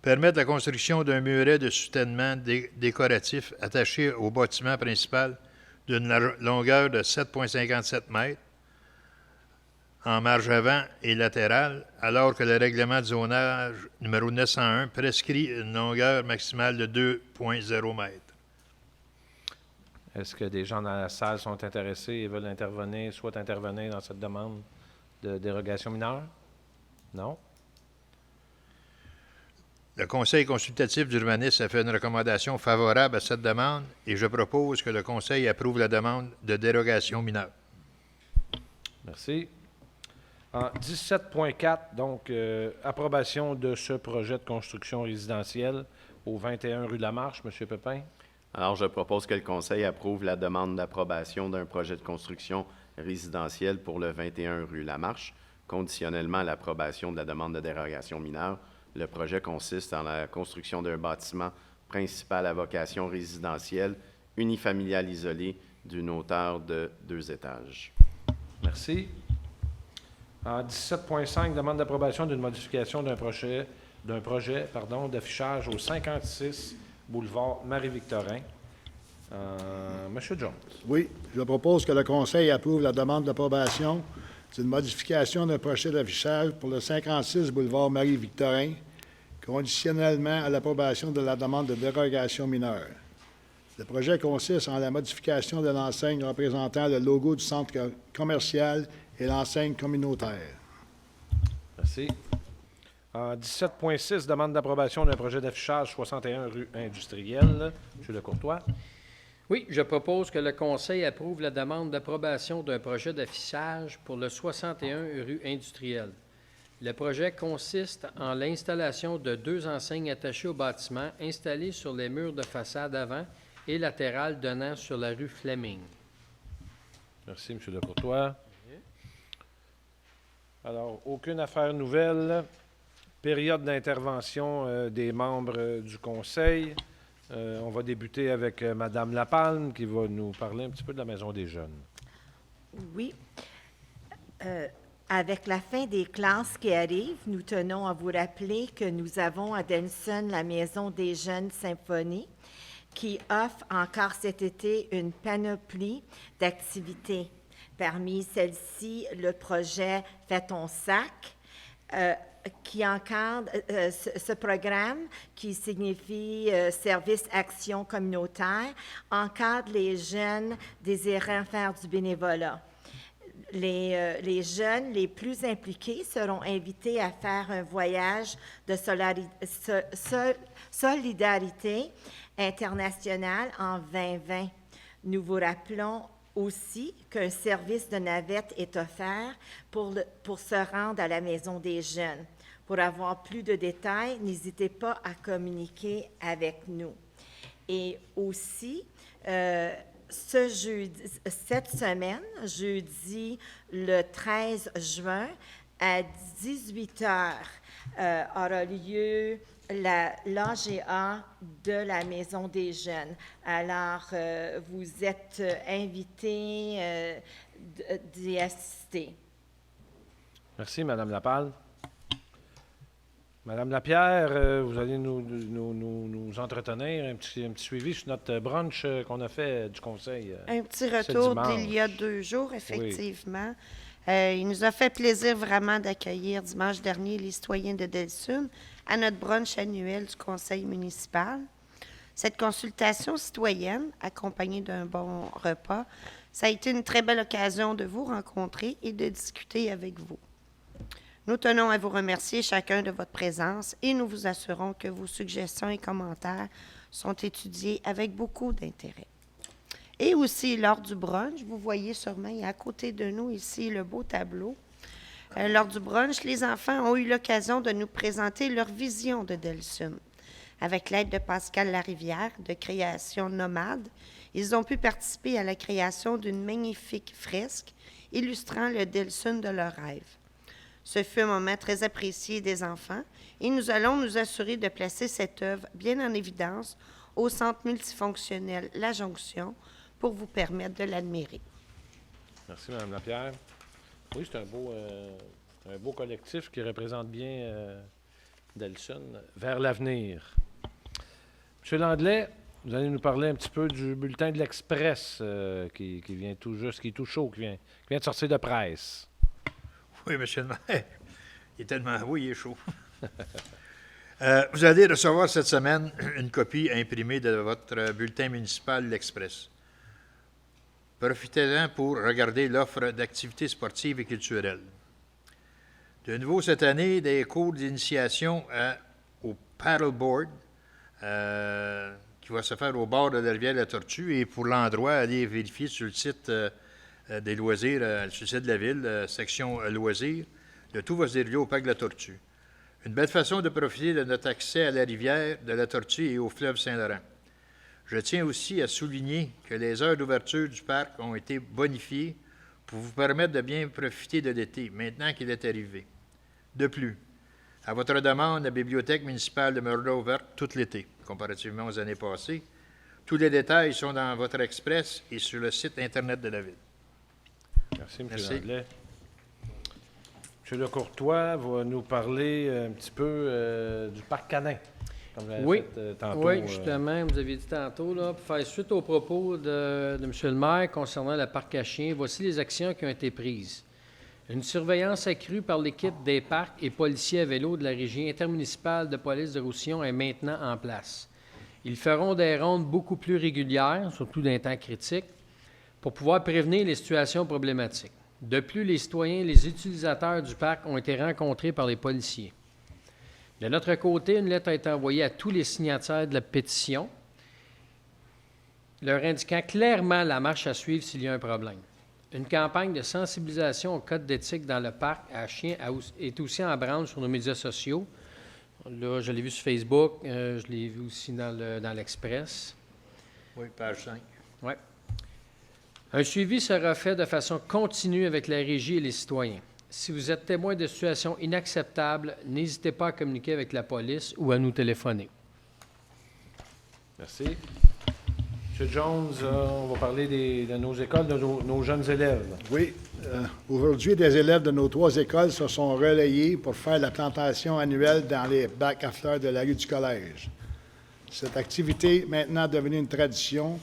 Permettre la construction d'un muret de soutènement décoratif attaché au bâtiment principal d'une longueur de 7,57 mètres en marge avant et latérale, alors que le règlement de zonage numéro 901 prescrit une longueur maximale de 2,0 mètres. Est-ce que des gens dans la salle sont intéressés et veulent intervenir, souhaitent intervenir dans cette demande de dérogation mineure? Non? Le Conseil consultatif d'urbanisme a fait une recommandation favorable à cette demande et je propose que le Conseil approuve la demande de dérogation mineure. Merci. En 17.4, donc, approbation de ce projet de construction résidentielle au 21 rue Lamarche. M. Pépin? Alors, je propose que le Conseil approuve la demande d'approbation d'un projet de construction résidentielle pour le 21 rue Lamarche, conditionnellement à l'approbation de la demande de dérogation mineure. Le projet consiste en la construction d'un bâtiment principal à vocation résidentielle, unifamilial isolé, d'une hauteur de 2 étages. Merci. En 17.5, demande d'approbation d'une modification d'un projet d'affichage au 56 boulevard Marie-Victorin. Monsieur Jones. Oui, je propose que le Conseil approuve la demande d'approbation d'une modification d'un projet d'affichage pour le 56 boulevard Marie-Victorin, conditionnellement à l'approbation de la demande de dérogation mineure. Le projet consiste en la modification de l'enseigne représentant le logo du centre commercial et l'enseigne communautaire. Merci. En 17.6, demande d'approbation d'un projet d'affichage 61 rue Industrielle. M. Lecourtois. Oui, je propose que le Conseil approuve la demande d'approbation d'un projet d'affichage pour le 61 rue Industrielle. Le projet consiste en l'installation de 2 enseignes attachées au bâtiment installées sur les murs de façade avant et latérale donnant sur la rue Fleming. Merci, M. Lecourtois. Alors, aucune affaire nouvelle. Période d'intervention des membres du Conseil. On va débuter avec Mme Lapalme qui va nous parler un petit peu de la Maison des jeunes. Oui. Avec la fin des classes qui arrivent, nous tenons à vous rappeler que nous avons à Delson la Maison des jeunes Symphonie qui offre encore cet été une panoplie d'activités. Parmi celles-ci, le projet Fais ton sac, qui encadre ce programme qui signifie service action communautaire, encadre les jeunes désirant faire du bénévolat. Les jeunes les plus impliqués seront invités à faire un voyage de solidarité internationale en 2020. Nous vous rappelons aussi qu'un service de navette est offert pour se rendre à la Maison des jeunes. Pour avoir plus de détails, n'hésitez pas à communiquer avec nous. Et aussi, cette semaine, jeudi le 13 juin, à 18h, aura lieu l'AGA de la Maison des jeunes. Alors, vous êtes invités d'y assister. Merci, Mme Lapalme. Mme Lapierre, vous allez nous entretenir un petit suivi sur notre brunch qu'on a fait du Conseil. Un petit retour dimanche. d'il y a 2 jours, effectivement. Oui. Il nous a fait plaisir vraiment d'accueillir dimanche dernier les citoyens de Delsun à notre brunch annuel du Conseil municipal. Cette consultation citoyenne, accompagnée d'un bon repas, ça a été une très belle occasion de vous rencontrer et de discuter avec vous. Nous tenons à vous remercier chacun de votre présence et nous vous assurons que vos suggestions et commentaires sont étudiés avec beaucoup d'intérêt. Et aussi, lors du brunch, vous voyez sûrement, il y a à côté de nous ici le beau tableau. Lors du brunch, les enfants ont eu l'occasion de nous présenter leur vision de Delsun. Avec l'aide de Pascal Larivière, de Création Nomade, ils ont pu participer à la création d'une magnifique fresque illustrant le Delsun de leurs rêves. Ce fut un moment très apprécié des enfants et nous allons nous assurer de placer cette œuvre bien en évidence au centre multifonctionnel La Jonction pour vous permettre de l'admirer. Merci, Mme Lapierre. Oui, c'est un beau collectif qui représente bien Delson vers l'avenir. M. Landlet, vous allez nous parler un petit peu du bulletin de l'Express qui vient tout juste, qui est tout chaud, qui vient de sortir de presse. Oui, monsieur le maire. Il est tellement... Oui, il est chaud. Vous allez recevoir cette semaine une copie imprimée de votre bulletin municipal L'Express. Profitez-en pour regarder l'offre d'activités sportives et culturelles. De nouveau cette année, des cours d'initiation au paddleboard qui va se faire au bord de la rivière La Tortue. Et pour l'endroit, allez vérifier sur le site des loisirs, sur le site de la ville, section loisirs. Le tout va se dérouler au parc de La Tortue. Une belle façon de profiter de notre accès à la rivière de La Tortue et au fleuve Saint-Laurent. Je tiens aussi à souligner que les heures d'ouverture du parc ont été bonifiées pour vous permettre de bien profiter de l'été, maintenant qu'il est arrivé. De plus, à votre demande, la bibliothèque municipale demeurera ouverte tout l'été, comparativement aux années passées. Tous les détails sont dans votre express et sur le site Internet de la Ville. Merci, M. Merci. Landlet. M. Lecourtois va nous parler un petit peu du parc canin. Comme vous l'avez fait, tantôt, Oui, justement, vous aviez dit tantôt, là, pour faire suite aux propos de M. le maire concernant le parc à chiens, voici les actions qui ont été prises. Une surveillance accrue par l'équipe des parcs et policiers à vélo de la régie intermunicipale de police de Roussillon est maintenant en place. Ils feront des rondes beaucoup plus régulières, surtout dans les temps critiques, pour pouvoir prévenir les situations problématiques. De plus, les citoyens et les utilisateurs du parc ont été rencontrés par les policiers. De notre côté, une lettre a été envoyée à tous les signataires de la pétition, leur indiquant clairement la marche à suivre s'il y a un problème. Une campagne de sensibilisation au code d'éthique dans le parc à chiens est aussi en branle sur nos médias sociaux. Là, je l'ai vu sur Facebook, je l'ai vu aussi dans l'Express. Oui, page 5. Oui. Un suivi sera fait de façon continue avec la régie et les citoyens. Si vous êtes témoin de situations inacceptables, n'hésitez pas à communiquer avec la police ou à nous téléphoner. Merci. M. Jones, on va parler de nos écoles, de nos jeunes élèves. Oui. Aujourd'hui, des élèves de nos 3 écoles se sont relayés pour faire la plantation annuelle dans les bacs à fleurs de la rue du Collège. Cette activité, maintenant devenue une tradition,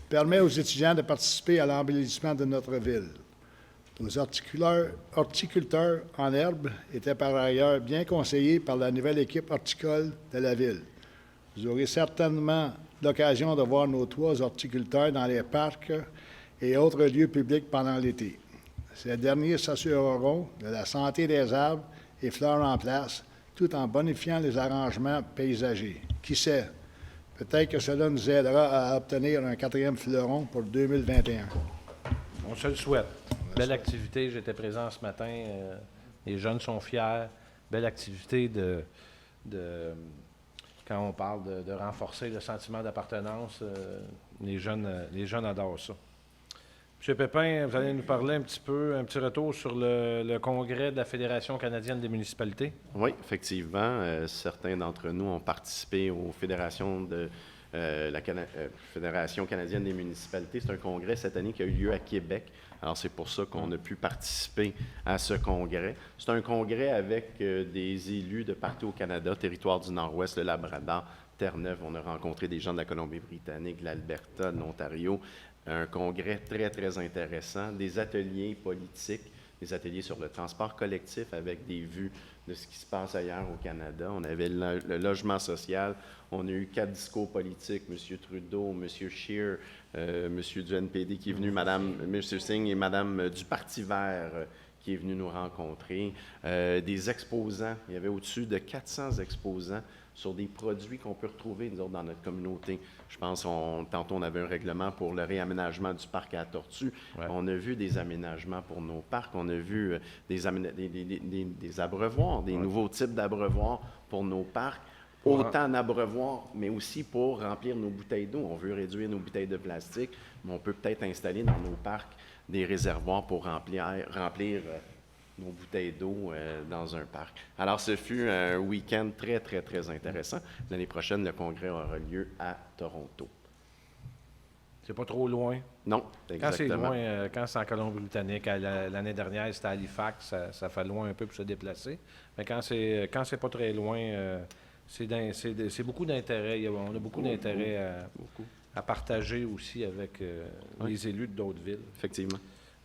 permet aux étudiants de participer à l'embellissement de notre ville. Nos horticulteurs en herbe étaient par ailleurs bien conseillés par la nouvelle équipe horticole de la ville. Vous aurez certainement l'occasion de voir nos 3 horticulteurs dans les parcs et autres lieux publics pendant l'été. Ces derniers s'assureront de la santé des arbres et fleurs en place, tout en bonifiant les arrangements paysagers. Qui sait, peut-être que cela nous aidera à obtenir un 4e fleuron pour 2021. On se le souhaite. Belle activité, j'étais présent ce matin. Les jeunes sont fiers. Belle activité quand on parle de renforcer le sentiment d'appartenance. Les jeunes adorent ça. M. Pépin, vous allez nous parler un petit retour sur le congrès de la Fédération canadienne des municipalités. Oui, effectivement. Certains d'entre nous ont participé aux fédérations de la Fédération canadienne des municipalités. C'est un congrès cette année qui a eu lieu à Québec. Alors, c'est pour ça qu'on a pu participer à ce congrès. C'est un congrès avec des élus de partout au Canada, territoire du Nord-Ouest, le Labrador, Terre-Neuve. On a rencontré des gens de la Colombie-Britannique, de l'Alberta, de l'Ontario. Un congrès très, très intéressant. Des ateliers politiques, des ateliers sur le transport collectif avec des vues de ce qui se passe ailleurs au Canada. On avait le logement social. On a eu 4 discours politiques, M. Trudeau, M. Scheer, M. du NPD qui est venu, M. Singh et Mme du Parti vert qui est venu nous rencontrer. Des exposants, il y avait au-dessus de 400 exposants sur des produits qu'on peut retrouver, nous autres, dans notre communauté. Je pense, tantôt, on avait un règlement pour le réaménagement du parc à la Tortue. Ouais. On a vu des aménagements pour nos parcs. On a vu des abreuvoirs, des nouveaux types d'abreuvoirs pour nos parcs. Autant d'abreuvoirs, mais aussi pour remplir nos bouteilles d'eau. On veut réduire nos bouteilles de plastique, mais on peut peut-être installer dans nos parcs des réservoirs pour remplir nos bouteilles d'eau dans un parc. Alors, ce fut un week-end très, très, très intéressant. L'année prochaine, le congrès aura lieu à Toronto. C'est pas trop loin. Non, Quand c'est exactement. loin, quand c'est en Colombie-Britannique, l'année dernière, c'était à Halifax, ça fait loin un peu pour se déplacer. Mais quand c'est pas très loin, c'est beaucoup d'intérêt. On a beaucoup d'intérêt à partager aussi avec les élus d'autres villes. Effectivement.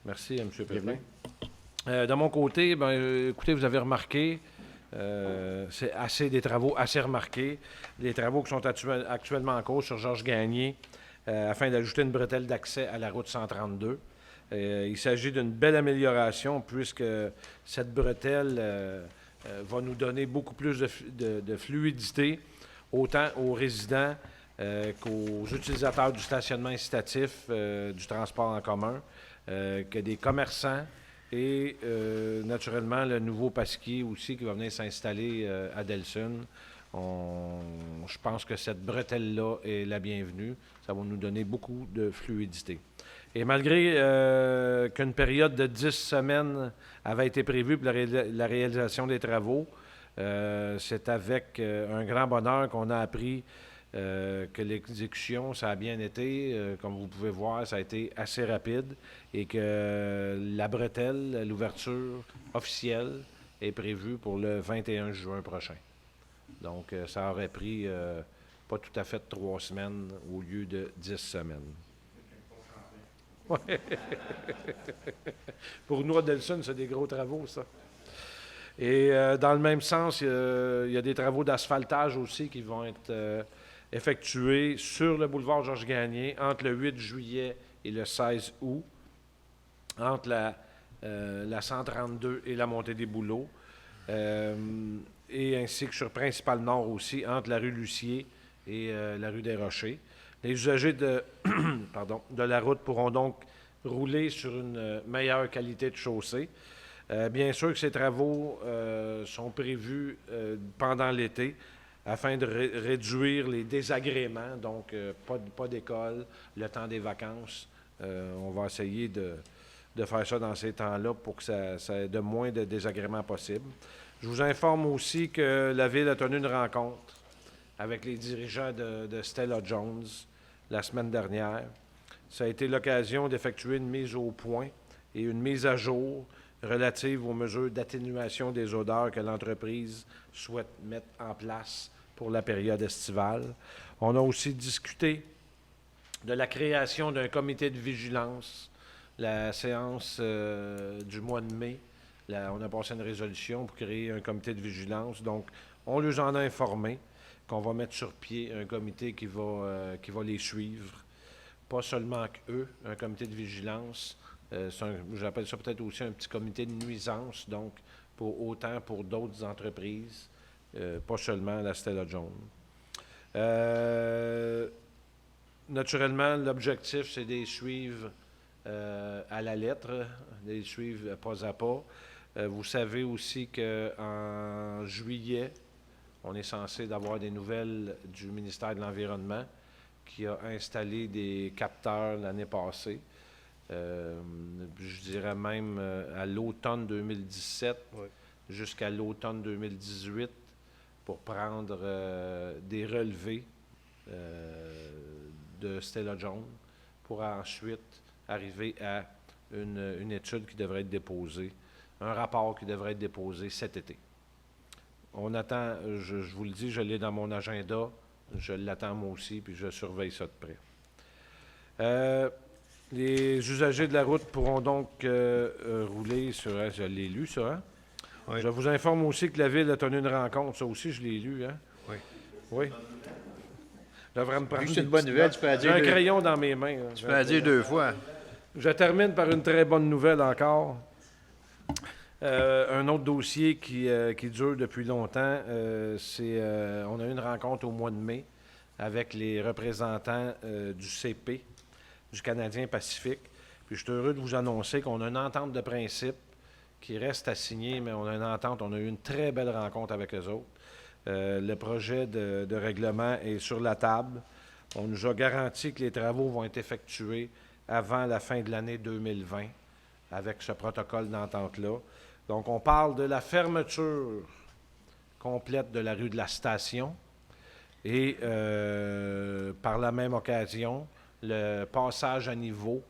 Merci, M. Pépin. Bienvenue. De mon côté, écoutez, vous avez remarqué, c'est des travaux assez remarqués. Les travaux qui sont actuellement en cours sur Georges Gagné afin d'ajouter une bretelle d'accès à la route 132. Il s'agit d'une belle amélioration puisque cette bretelle va nous donner beaucoup plus de fluidité, autant aux résidents qu'aux utilisateurs du stationnement incitatif du transport en commun, que des commerçants et naturellement le nouveau pasquier aussi qui va venir s'installer à Delson. Je pense que cette bretelle-là est la bienvenue. Ça va nous donner beaucoup de fluidité. Et malgré qu'une période de 10 semaines avait été prévue pour la réalisation des travaux, c'est avec un grand bonheur qu'on a appris que l'exécution, ça a bien été. Comme vous pouvez voir, ça a été assez rapide et que la bretelle, l'ouverture officielle, est prévue pour le 21 juin prochain. Donc, ça aurait pris pas tout à fait 3 semaines au lieu de 10 semaines. Ouais. Pour nous, à Delson, c'est des gros travaux, ça. Et dans le même sens, il y a des travaux d'asphaltage aussi qui vont être effectués sur le boulevard Georges Gagné entre le 8 juillet et le 16 août, entre la 132 et la montée des Bouleaux. Et ainsi que sur Principal Nord aussi, entre la rue Lucier et la rue des Rochers. Les usagers de la route pourront donc rouler sur une meilleure qualité de chaussée. Bien sûr que ces travaux sont prévus pendant l'été afin de réduire les désagréments, donc pas d'école, le temps des vacances. On va essayer de faire ça dans ces temps-là pour que ça ait de moins de désagréments possible. Je vous informe aussi que la Ville a tenu une rencontre avec les dirigeants de Stella Jones la semaine dernière. Ça a été l'occasion d'effectuer une mise au point et une mise à jour relative aux mesures d'atténuation des odeurs que l'entreprise souhaite mettre en place pour la période estivale. On a aussi discuté de la création d'un comité de vigilance. La séance du mois de mai, on a passé une résolution pour créer un comité de vigilance. Donc, on les en a informés qu'on va mettre sur pied un comité qui va les suivre. Pas seulement qu'eux, un comité de vigilance. J'appelle ça peut-être aussi un petit comité de nuisance, donc autant pour d'autres entreprises, pas seulement la Stella Jones. Naturellement, l'objectif, c'est de les suivre à la lettre, de les suivre pas à pas. Vous savez aussi qu'en juillet, on est censé avoir des nouvelles du ministère de l'Environnement qui a installé des capteurs l'année passée. Je dirais même à l'automne 2017 jusqu'à l'automne 2018 pour prendre des relevés de Stella Jones pour ensuite arriver à une étude qui devrait être déposée, un rapport qui devrait être déposé cet été. On attend, je vous le dis, je l'ai dans mon agenda, je l'attends moi aussi, puis je surveille ça de près. Les usagers de la route pourront donc rouler sur... Je l'ai lu, ça, hein? Oui. Je vous informe aussi que la Ville a tenu une rencontre. Ça aussi, je l'ai lu, hein? Oui. Oui. Je devrais me prendre Vu que c'est des une bonne petites nouvelle, notes. tu peux la J'ai dire un deux- crayon dans mes mains. Tu peux la dire 2 fois. Je termine par une très bonne nouvelle encore. Un autre dossier qui dure depuis longtemps, on a eu une rencontre au mois de mai avec les représentants du CP, du Canadien Pacifique. Puis je suis heureux de vous annoncer qu'on a une entente de principe qui reste à signer, mais on a une entente, on a eu une très belle rencontre avec eux autres. Le projet de règlement est sur la table. On nous a garanti que les travaux vont être effectués avant la fin de l'année 2020 avec ce protocole d'entente-là. Donc, on parle de la fermeture complète de la rue de la Station et par la même occasion, le passage à niveau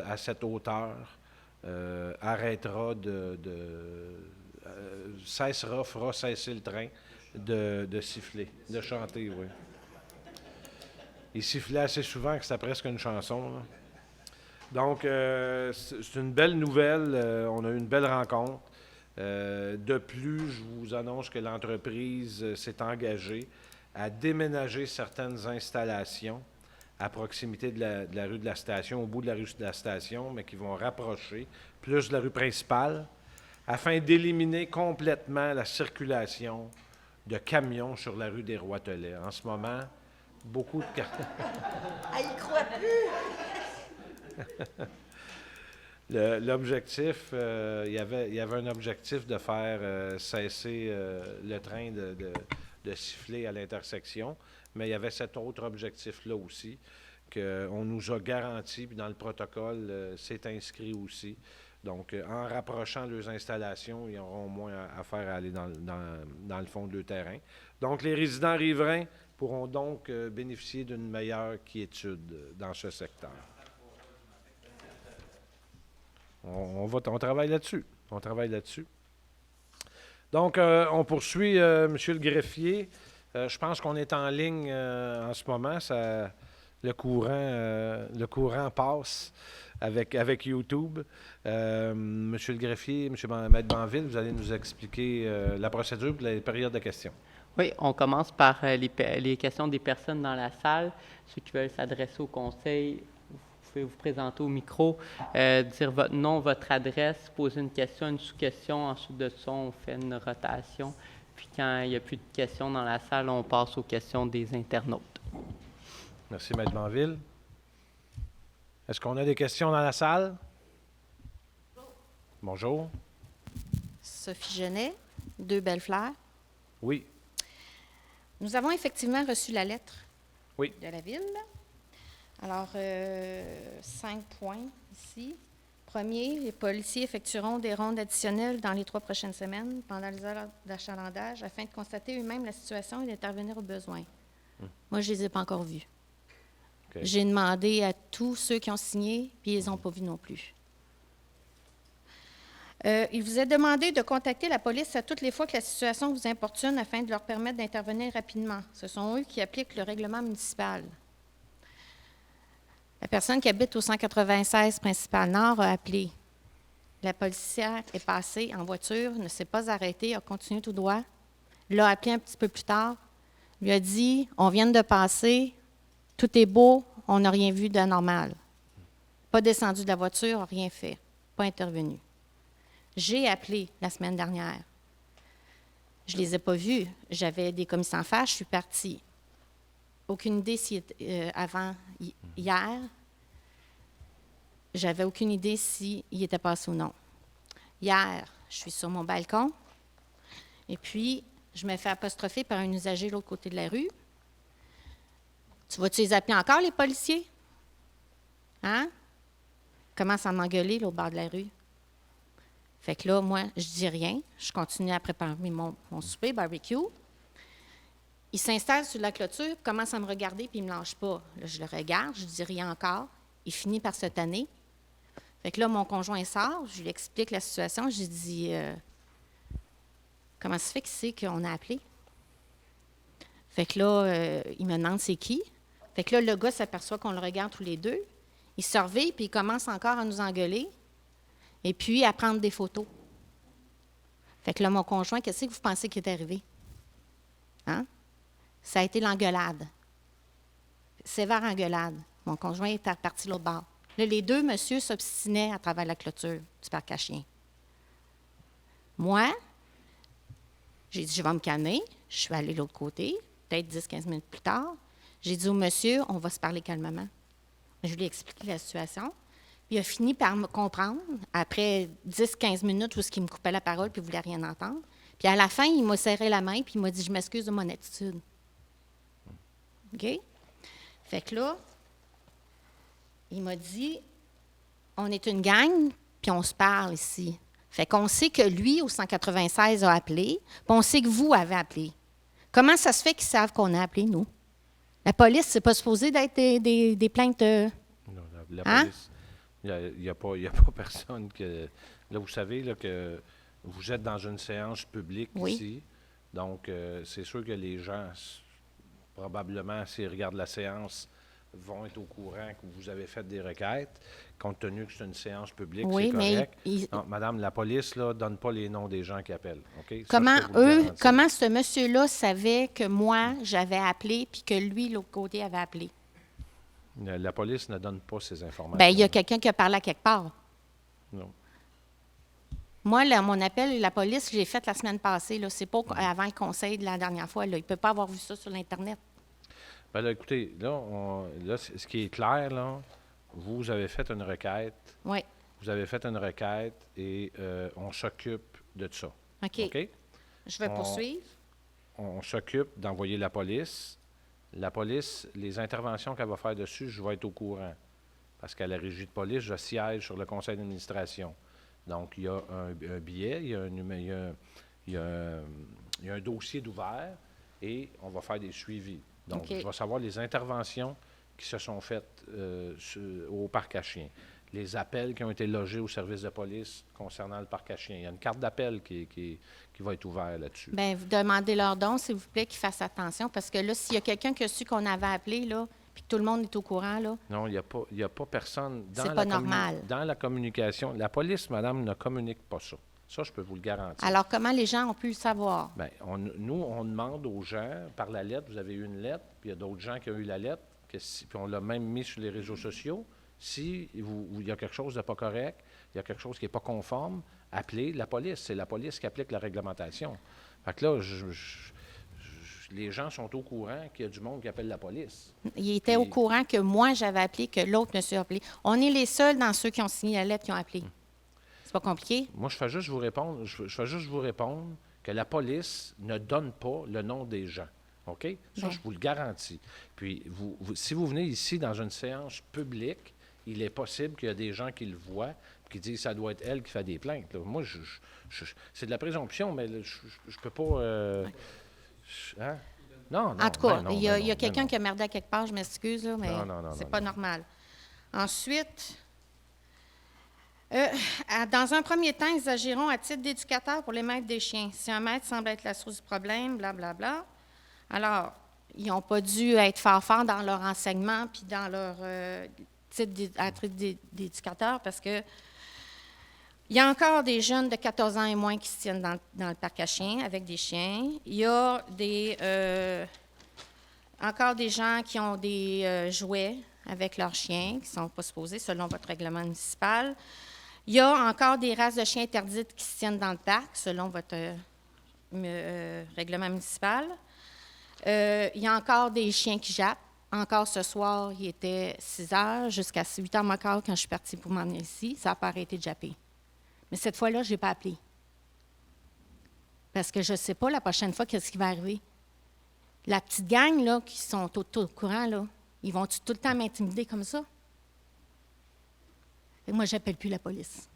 à cette hauteur arrêtera fera cesser le train de siffler, de chanter, oui. Il sifflait assez souvent que c'était presque une chanson, là. Donc, c'est une belle nouvelle. On a eu une belle rencontre. De plus, je vous annonce que l'entreprise s'est engagée à déménager certaines installations à proximité de la rue de la Station, au bout de la rue de la Station, mais qui vont rapprocher plus de la rue principale, afin d'éliminer complètement la circulation de camions sur la rue des Roitelets. En ce moment, beaucoup de Ah, il croit plus! L'objectif, il y avait un objectif de faire cesser le train de siffler à l'intersection, mais il y avait cet autre objectif-là aussi, qu'on nous a garanti, puis dans le protocole, c'est inscrit aussi. Donc, en rapprochant leurs installations, ils auront moins à faire à aller dans le fond de leur terrain. Donc, les résidents riverains pourront donc bénéficier d'une meilleure quiétude dans ce secteur. On travaille là-dessus. On travaille là-dessus. Donc, on poursuit, Monsieur le greffier. Je pense qu'on est en ligne en ce moment. Le courant passe avec YouTube. Monsieur le greffier, Monsieur Maître Banville, vous allez nous expliquer la procédure et la période de questions. Oui, on commence par les questions des personnes dans la salle. Ceux qui veulent s'adresser au conseil, vous pouvez vous présenter au micro, dire votre nom, votre adresse, poser une question, une sous-question. Ensuite de ça, on fait une rotation. Puis quand il n'y a plus de questions dans la salle, on passe aux questions des internautes. Merci, Maître Banville. Est-ce qu'on a des questions dans la salle? Bonjour. Sophie Genet, 2 Belles-Fleurs. Oui. Nous avons effectivement reçu la lettre Oui. de la Ville. Alors, 5 points ici. Premier, les policiers effectueront des rondes additionnelles dans les 3 prochaines semaines pendant les heures d'achalandage afin de constater eux-mêmes la situation et d'intervenir aux besoins. Moi, je ne les ai pas encore vus. Okay. J'ai demandé à tous ceux qui ont signé, puis ils n'ont pas vu non plus. Il vous est demandé de contacter la police à toutes les fois que la situation vous importune afin de leur permettre d'intervenir rapidement. Ce sont eux qui appliquent le règlement municipal. La personne qui habite au 196 Principal Nord a appelé. La policière est passée en voiture, ne s'est pas arrêtée, a continué tout droit. L'a appelé un petit peu plus tard, lui a dit « On vient de passer, tout est beau, on n'a rien vu d'anormal. » Pas descendu de la voiture, rien fait, pas intervenu. J'ai appelé la semaine dernière. Je ne les ai pas vus. J'avais des commis sans faire, je suis partie. Aucune idée si avant hier, j'avais aucune idée s'il était passé ou non. Hier, je suis sur mon balcon et puis je me fais apostropher par un usager de l'autre côté de la rue. Tu vas-tu les appeler encore, les policiers? Hein? Commence à m'engueuler l'autre bord de la rue. Fait que là, moi, je dis rien. Je continue à préparer mon souper, barbecue. Il s'installe sur la clôture, commence à me regarder, puis il ne me lâche pas. Là, je le regarde, je dis rien encore. Il finit par se tanner. Fait que là, mon conjoint sort, je lui explique la situation. Je lui dis comment ça se fait qu'il sait qu'on a appelé? Fait que là, il me demande c'est qui. Fait que là, le gars s'aperçoit qu'on le regarde tous les deux. Il se réveille, puis il commence encore à nous engueuler. Et puis, à prendre des photos. Fait que là, mon conjoint, qu'est-ce que vous pensez qui est arrivé? Hein? Ça a été l'engueulade. Sévère engueulade. Mon conjoint est parti de l'autre bord. Là, les deux messieurs s'obstinaient à travers la clôture du parc à chiens. Moi, j'ai dit, je vais me calmer. Je suis allée de l'autre côté, peut-être 10-15 minutes plus tard. J'ai dit au monsieur, on va se parler calmement. Je lui ai expliqué la situation. Puis il a fini par me comprendre, après 10-15 minutes où il me coupait la parole puis il ne voulait rien entendre. Puis à la fin, il m'a serré la main puis il m'a dit « Je m'excuse de mon attitude. » OK? Fait que là, il m'a dit « On est une gang, puis on se parle ici. » Fait qu'on sait que lui, au 196, a appelé, puis on sait que vous avez appelé. Comment ça se fait qu'ils savent qu'on a appelé, nous? La police, c'est pas supposé d'être des plaintes... Non, la Hein? police, il n'y a pas personne que... Là, vous savez là, que vous êtes dans une séance publique Oui. ici. Donc, c'est sûr que les gens, probablement, s'ils regardent la séance, vont être au courant que vous avez fait des requêtes. Compte tenu que c'est une séance publique, Oui, c'est mais correct. il- Non, madame, la police ne donne pas les noms des gens qui appellent. OK? Ça, je Comment peux vous le garantir. comment ce monsieur-là savait que moi, j'avais appelé, puis que lui, l'autre côté, avait appelé? La police ne donne pas ces informations. Bien, il y a quelqu'un qui a parlé à quelque part. Non. Moi, là, mon appel, la police, j'ai fait la semaine passée. Ce n'est pas avant le conseil de la dernière fois. Là. Il ne peut pas avoir vu ça sur l'Internet. Ben là, écoutez, là, ce qui est clair, là, vous avez fait une requête. Oui. Vous avez fait une requête et on s'occupe de ça. OK. OK? Je vais poursuivre. On s'occupe d'envoyer la police. La police, les interventions qu'elle va faire dessus, je vais être au courant. Parce qu'à la régie de police, je siège sur le conseil d'administration. Donc, il y a un billet, il y a un dossier d'ouvert et on va faire des suivis. Donc, OK. je vais savoir les interventions qui se sont faites au parc à chiens, les appels qui ont été logés au service de police concernant le parc à chiens. Il y a une carte d'appel qui va être ouverte là-dessus. Bien, vous demandez leur don, s'il vous plaît, qu'ils fassent attention. Parce que là, s'il y a quelqu'un qui a su qu'on avait appelé, là, puis que tout le monde est au courant, là, Non, il n'y a pas personne dans C'est pas normal. dans la communication. La police, madame, ne communique pas ça. Ça, je peux vous le garantir. alors comment les gens ont pu le savoir? Bien, nous, on demande aux gens, par la lettre, vous avez eu une lettre, puis il y a d'autres gens qui ont eu la lettre, puis on l'a même mis sur les réseaux sociaux. Si il y a quelque chose de pas correct, il y a quelque chose qui n'est pas conforme, appelez la police. C'est la police qui applique la réglementation. Fait que là, les gens sont au courant qu'il y a du monde qui appelle la police. Il était au Puis- courant que moi, j'avais appelé, que l'autre monsieur a appelé. On est les seuls dans ceux qui ont signé la lettre qui ont appelé. C'est pas compliqué? Moi, je fais juste vous répondre. Je fais juste vous répondre que la police ne donne pas le nom des gens. OK? Ça, Bon. je vous le garantis. Puis, si vous venez ici dans une séance publique, il est possible qu'il y a des gens qui le voient et qui disent que ça doit être elle qui fait des plaintes. Là. Moi, c'est de la présomption, mais là, je peux pas. Hein? Non, non. En tout cas, ben non, il y a, ben il y a non, quelqu'un ben qui a merdé à quelque part, je m'excuse, là, mais Non, c'est non, pas non. normal. Ensuite, dans un premier temps, ils agiront à titre d'éducateur pour les maîtres des chiens. Si un maître semble être la source du problème, blablabla. Alors, ils n'ont pas dû être forts dans leur enseignement puis dans leur titre d'éducateur parce que il y a encore des jeunes de 14 ans et moins qui se tiennent dans le parc à chiens avec des chiens. Il y a encore des gens qui ont des jouets avec leurs chiens qui ne sont pas supposés selon votre règlement municipal. Il y a encore des races de chiens interdites qui se tiennent dans le parc selon votre règlement municipal. Il y a encore des chiens qui jappent. Encore ce soir, il était 6 heures jusqu'à 8 heures moins quart quand je suis partie pour m'en venir ici. Ça n'a pas arrêté de japper. Mais cette fois-là, je n'ai pas appelé. Parce que je ne sais pas la prochaine fois qu'est-ce qui va arriver. La petite gang là, qui sont au courant, là, ils vont tout le temps m'intimider comme ça? Et moi, je n'appelle plus la police.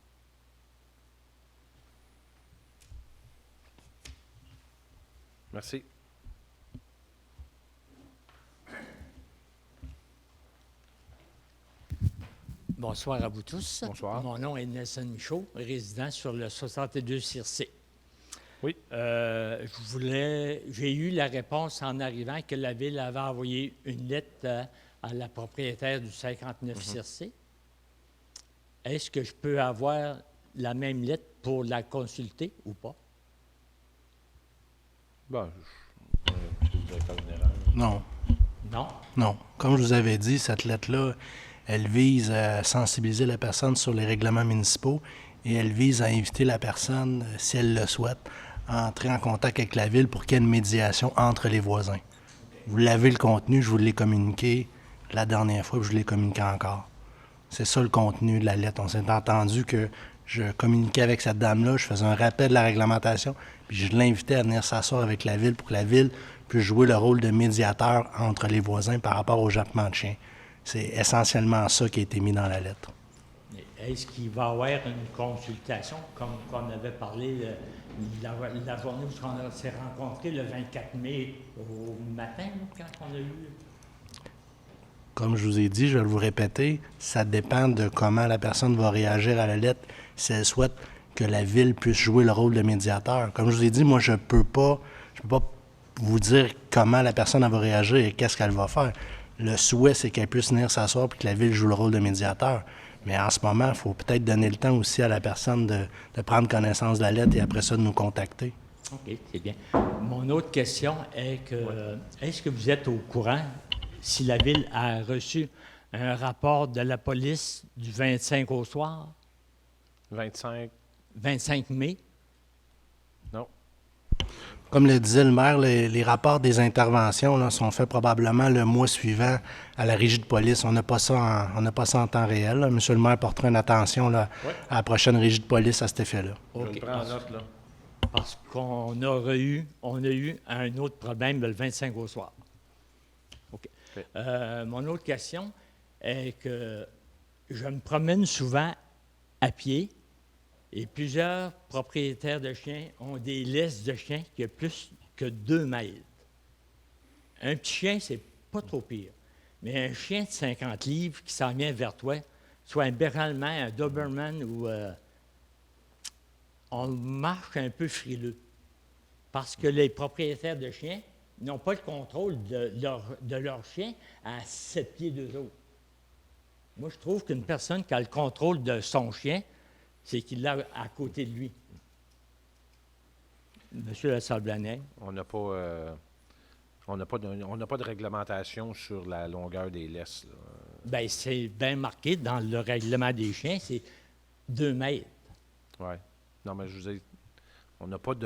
Merci. Bonsoir à vous tous. Bonsoir. Mon nom est Nelson Michaud, résident sur le 62 Circé. Oui. J'ai eu la réponse en arrivant que la Ville avait envoyé une lettre à la propriétaire du 59 Circé. Est-ce que je peux avoir la même lettre pour la consulter ou pas? Bon, c'est le directeur général. Non. Non? Non. Comme je vous avais dit, cette lettre-là, elle vise à sensibiliser la personne sur les règlements municipaux et elle vise à inviter la personne, si elle le souhaite, à entrer en contact avec la Ville pour qu'il y ait une médiation entre les voisins. Vous l'avez le contenu, je vous l'ai communiqué la dernière fois, puis je vous l'ai communiqué encore. C'est ça le contenu de la lettre. On s'est entendu que je communiquais avec cette dame-là, je faisais un rappel de la réglementation, puis je l'invitais à venir s'asseoir avec la Ville pour que la Ville puisse jouer le rôle de médiateur entre les voisins par rapport au jappement de chiens. C'est essentiellement ça qui a été mis dans la lettre. Est-ce qu'il va y avoir une consultation, comme on avait parlé la journée où on s'est rencontrés le 24 mai au matin, là, quand on a eu... Comme je vous ai dit, je vais vous répéter, ça dépend de comment la personne va réagir à la lettre si elle souhaite que la Ville puisse jouer le rôle de médiateur. Comme je vous ai dit, moi, je peux pas vous dire comment la personne elle va réagir et qu'est-ce qu'elle va faire. Le souhait, c'est qu'elle puisse venir s'asseoir et que la Ville joue le rôle de médiateur. Mais en ce moment, il faut peut-être donner le temps aussi à la personne de prendre connaissance de la lettre et après ça, de nous contacter. OK, c'est bien. Mon autre question est que, est-ce que vous êtes au courant si la Ville a reçu un rapport de la police du 25 au soir, 25 mai? Non. Comme le disait le maire, les rapports des interventions là, sont faits probablement le mois suivant à la régie de police. On n'a pas ça en temps réel. Là. Monsieur le maire portera une attention là, à la prochaine régie de police à cet effet-là. Je le prends en note, là. Parce qu'on a eu un autre problème le 25 au soir. OK. Mon autre question est que je me promène souvent à pied et plusieurs propriétaires de chiens ont des laisses de chiens qui ont plus que 2 mètres. Un petit chien, c'est pas trop pire. Mais un chien de 50 livres qui s'en vient vers toi, soit un Berlman, un Doberman ou... on marche un peu frileux parce que les propriétaires de chiens n'ont pas le contrôle de leur chien à 7 pieds d'eux autres. Moi, je trouve qu'une personne qui a le contrôle de son chien, c'est qu'il l'a à côté de lui. Monsieur Lassalle-Blaney. On n'a pas de réglementation sur la longueur des laisses. Bien, c'est bien marqué dans le règlement des chiens, c'est 2 mètres. Oui. Non, mais je vous dis, on n'a pas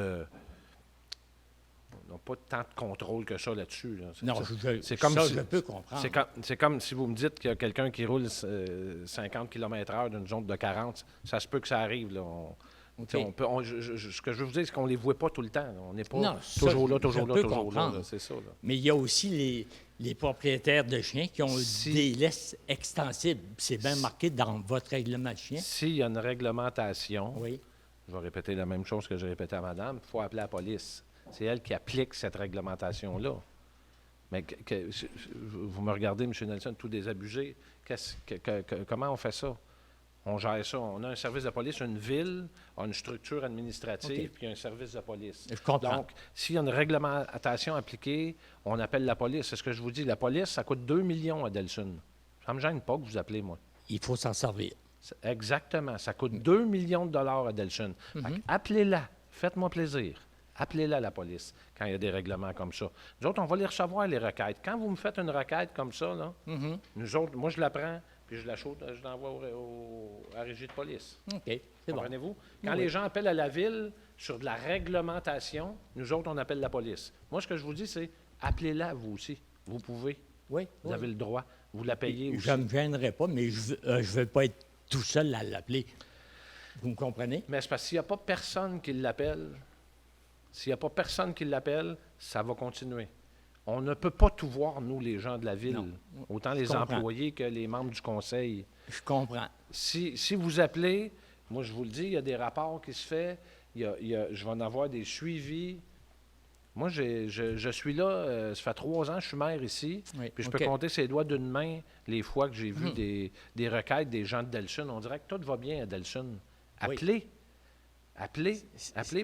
tant de contrôle que ça là-dessus. Là. Non, je peux comprendre. C'est comme si vous me dites qu'il y a quelqu'un qui roule 50 km/h d'une zone de 40. Ça se peut que ça arrive. Là. Okay. Ce que je veux vous dire, c'est qu'on ne les voit pas tout le temps. Là. On n'est pas toujours là. C'est ça. Là. Mais il y a aussi les propriétaires de chiens qui ont des laisses extensibles. C'est bien marqué dans votre règlement de chien. S'il y a une réglementation, oui. Je vais répéter la même chose que j'ai répété à madame, il faut appeler la police. C'est elle qui applique cette réglementation-là. Mais vous me regardez, M. Nelson, tous des abusés. Comment on fait ça? On gère ça. On a un service de police, une ville a une structure administrative, puis un service de police. Je comprends. Donc, s'il y a une réglementation appliquée, on appelle la police. C'est ce que je vous dis. La police, ça coûte 2 millions à Delsun. Ça ne me gêne pas que vous appelez, moi. Il faut s'en servir. Exactement. Ça coûte 2 millions de dollars à Delsun. Appelez-la. Faites-moi plaisir. Appelez-la, la police, quand il y a des règlements comme ça. Nous autres, on va les recevoir, les requêtes. Quand vous me faites une requête comme ça, là, nous autres, moi, je la prends, puis je l'envoie à la régie de police. OK, c'est bon. Comprenez-vous? Quand les gens appellent à la ville sur de la réglementation, nous autres, on appelle la police. Moi, ce que je vous dis, c'est appelez-la, vous aussi. Vous pouvez. Oui. Vous avez le droit. Vous la payez aussi. Je ne me gênerai pas, mais je ne veux pas être tout seul à l'appeler. Vous me comprenez? Mais c'est parce qu'il n'y a pas personne qui l'appelle. S'il n'y a pas personne qui l'appelle, ça va continuer. On ne peut pas tout voir, nous, les gens de la ville. Non. Autant les employés que les membres du conseil. Je comprends. Si vous appelez, moi, je vous le dis, il y a des rapports qui se font. Je vais en avoir des suivis. Moi, je suis là, ça fait 3 ans que je suis maire ici, puis je peux compter ses doigts d'une main les fois que j'ai vu des requêtes des gens de Delsun. On dirait que tout va bien à Delsun. Appelez. Appelez.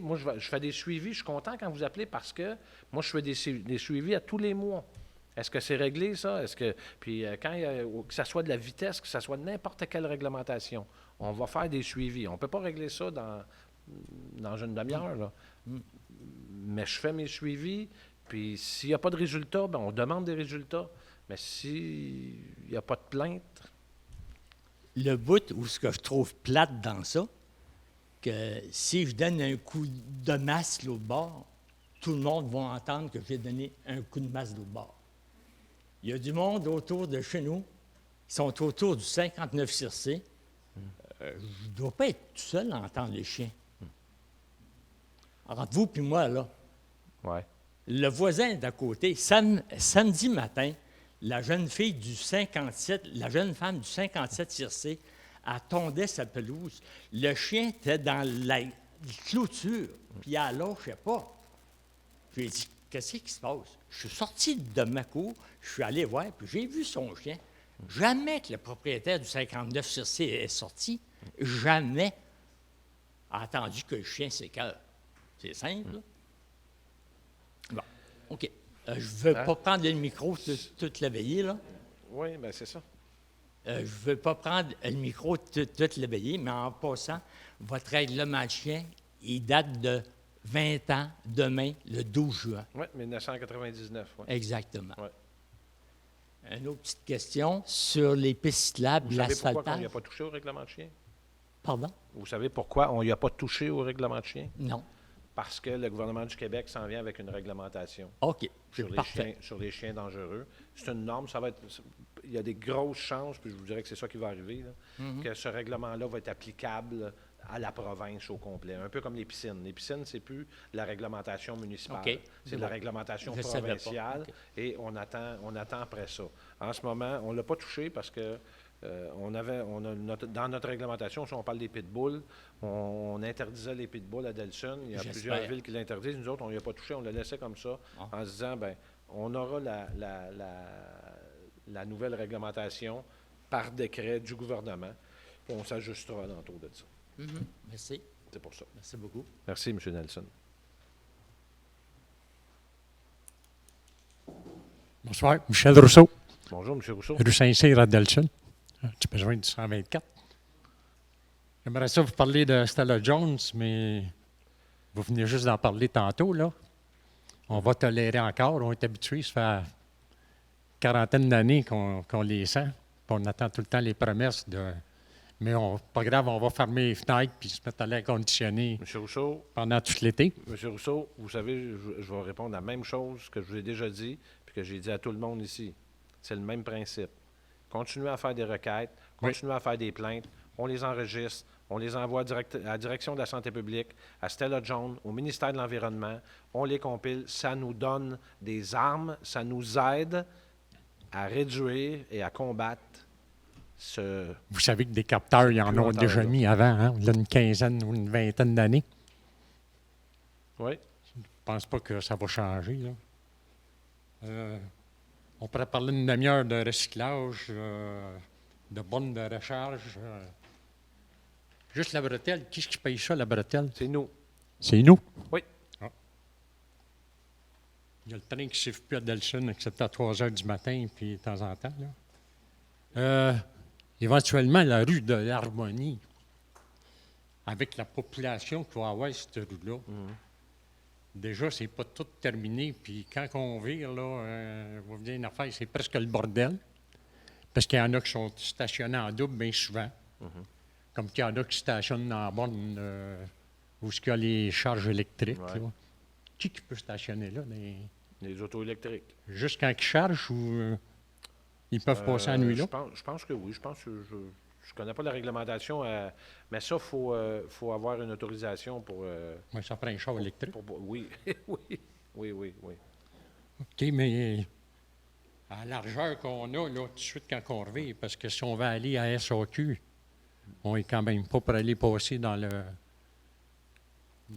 Moi, je fais des suivis. Je suis content quand vous appelez parce que moi, je fais des suivis à tous les mois. Est-ce que c'est réglé, ça? Puis que ça soit de la vitesse, que ça soit de n'importe quelle réglementation, on va faire des suivis. On ne peut pas régler ça dans une demi-heure, là. Mais je fais mes suivis, puis s'il n'y a pas de résultat, on demande des résultats. Mais s'il n'y a pas de plainte... Le bout où ce que je trouve plate dans ça, que si je donne un coup de masse l'autre bord, tout le monde va entendre que j'ai donné un coup de masse l'autre bord. Il y a du monde autour de chez nous qui sont autour du 59 Circé. Je ne dois pas être tout seul à entendre les chiens. Entre vous et moi, là, le voisin d'à côté, samedi matin, la jeune femme du 57 Circé, elle tondait sa pelouse. Le chien était dans la clôture, puis elle ne lâchait pas. J'ai dit, qu'est-ce qui se passe? Je suis sorti de ma cour, je suis allé voir, puis j'ai vu son chien. Jamais que le propriétaire du 59 Circé est sorti, jamais a attendu que le chien s'écoeure. C'est simple. Là. Bon, OK. Je ne veux pas prendre le micro toute la veillée, là. Oui, bien, c'est ça. Je ne veux pas prendre le micro toute la veillée, mais en passant, votre règlement de chien, il date de 20 ans, demain, le 12 juin. Oui, 1999. Ouais. Exactement. Ouais. Une autre petite question sur les pistes cyclables, Vous savez pourquoi on l'asphaltage. n'y a pas touché au règlement de chien? Pardon? Vous savez pourquoi on n'y a pas touché au règlement de chien? Non. Parce que le gouvernement du Québec s'en vient avec une réglementation OK. sur Parfait. sur les chiens dangereux. C'est une norme, ça va être. Il y a des grosses chances, puis je vous dirais que c'est ça qui va arriver, là, que ce règlement-là va être applicable à la province au complet. Un peu comme les piscines. Les piscines, c'est plus la réglementation municipale. OK. C'est la réglementation Je savais pas. provinciale OK. et on attend après ça. En ce moment, on ne l'a pas touché parce que dans notre réglementation, si on parle des pitbulls, on interdisait les pitbulls à Delson. Il y a J'espère. plusieurs villes qui l'interdisent. Nous autres, on n'y a pas touché. On le laissait comme ça en se disant, ben, on aura la nouvelle réglementation par décret du gouvernement. Puis on s'ajustera autour de ça. Merci. C'est pour ça. Merci beaucoup. Merci, M. Nelson. Bonsoir, Michel Rousseau, Bonjour, M. Rousseau. rue Saint-Cyr à Delson. Tu as besoin du 124. J'aimerais ça vous parler de Stella Jones, mais vous venez juste d'en parler tantôt, là. On va tolérer encore. On est habitués, ça fait une quarantaine d'années qu'on les sent. Puis on attend tout le temps les promesses de. Mais pas grave, on va fermer les fenêtres puis se mettre à l'air conditionné M. Rousseau, pendant tout l'été. M. Rousseau, vous savez, je vais répondre la même chose que je vous ai déjà dit puis que j'ai dit à tout le monde ici. C'est le même principe. Continuez à faire des requêtes, continuez à faire des plaintes, on les enregistre, on les envoie à la Direction de la santé publique, à Stella Jones, au ministère de l'Environnement, on les compile, ça nous donne des armes, ça nous aide à réduire et à combattre ce... Vous savez que des capteurs, ils en ont déjà mis avant, hein, il y a une quinzaine ou une vingtaine d'années. Oui. Je ne pense pas que ça va changer, là. On pourrait parler d'une demi-heure de recyclage, de bornes de recharge. Juste la bretelle. Qui est-ce qui paye ça, la bretelle? C'est nous. C'est nous? Oui. Ah. Il y a le train qui ne suffit plus à Delson, excepté à 3 heures du matin, puis de temps en temps. Là. Éventuellement, la rue de l'Harmonie, avec la population qu'il va avoir cette rue-là, déjà, c'est pas tout terminé. Puis quand on vire, là, vous dire une affaire, c'est presque le bordel. Parce qu'il y en a qui sont stationnés en double bien souvent. Comme qu'il y en a qui stationnent dans la borne où il y a les charges électriques. Ouais. Là. Qui peut stationner là? Les autos électriques. Juste quand ils chargent ou ils peuvent passer la nuit là? Je pense que oui. Je pense que je ne connais pas la réglementation, mais ça, il faut avoir une autorisation pour... Oui, ça prend un char électrique. Oui, oui. OK, mais à la largeur qu'on a, là, tout de suite quand on revient, parce que si on va aller à SAQ, on n'est quand même pas pour aller passer dans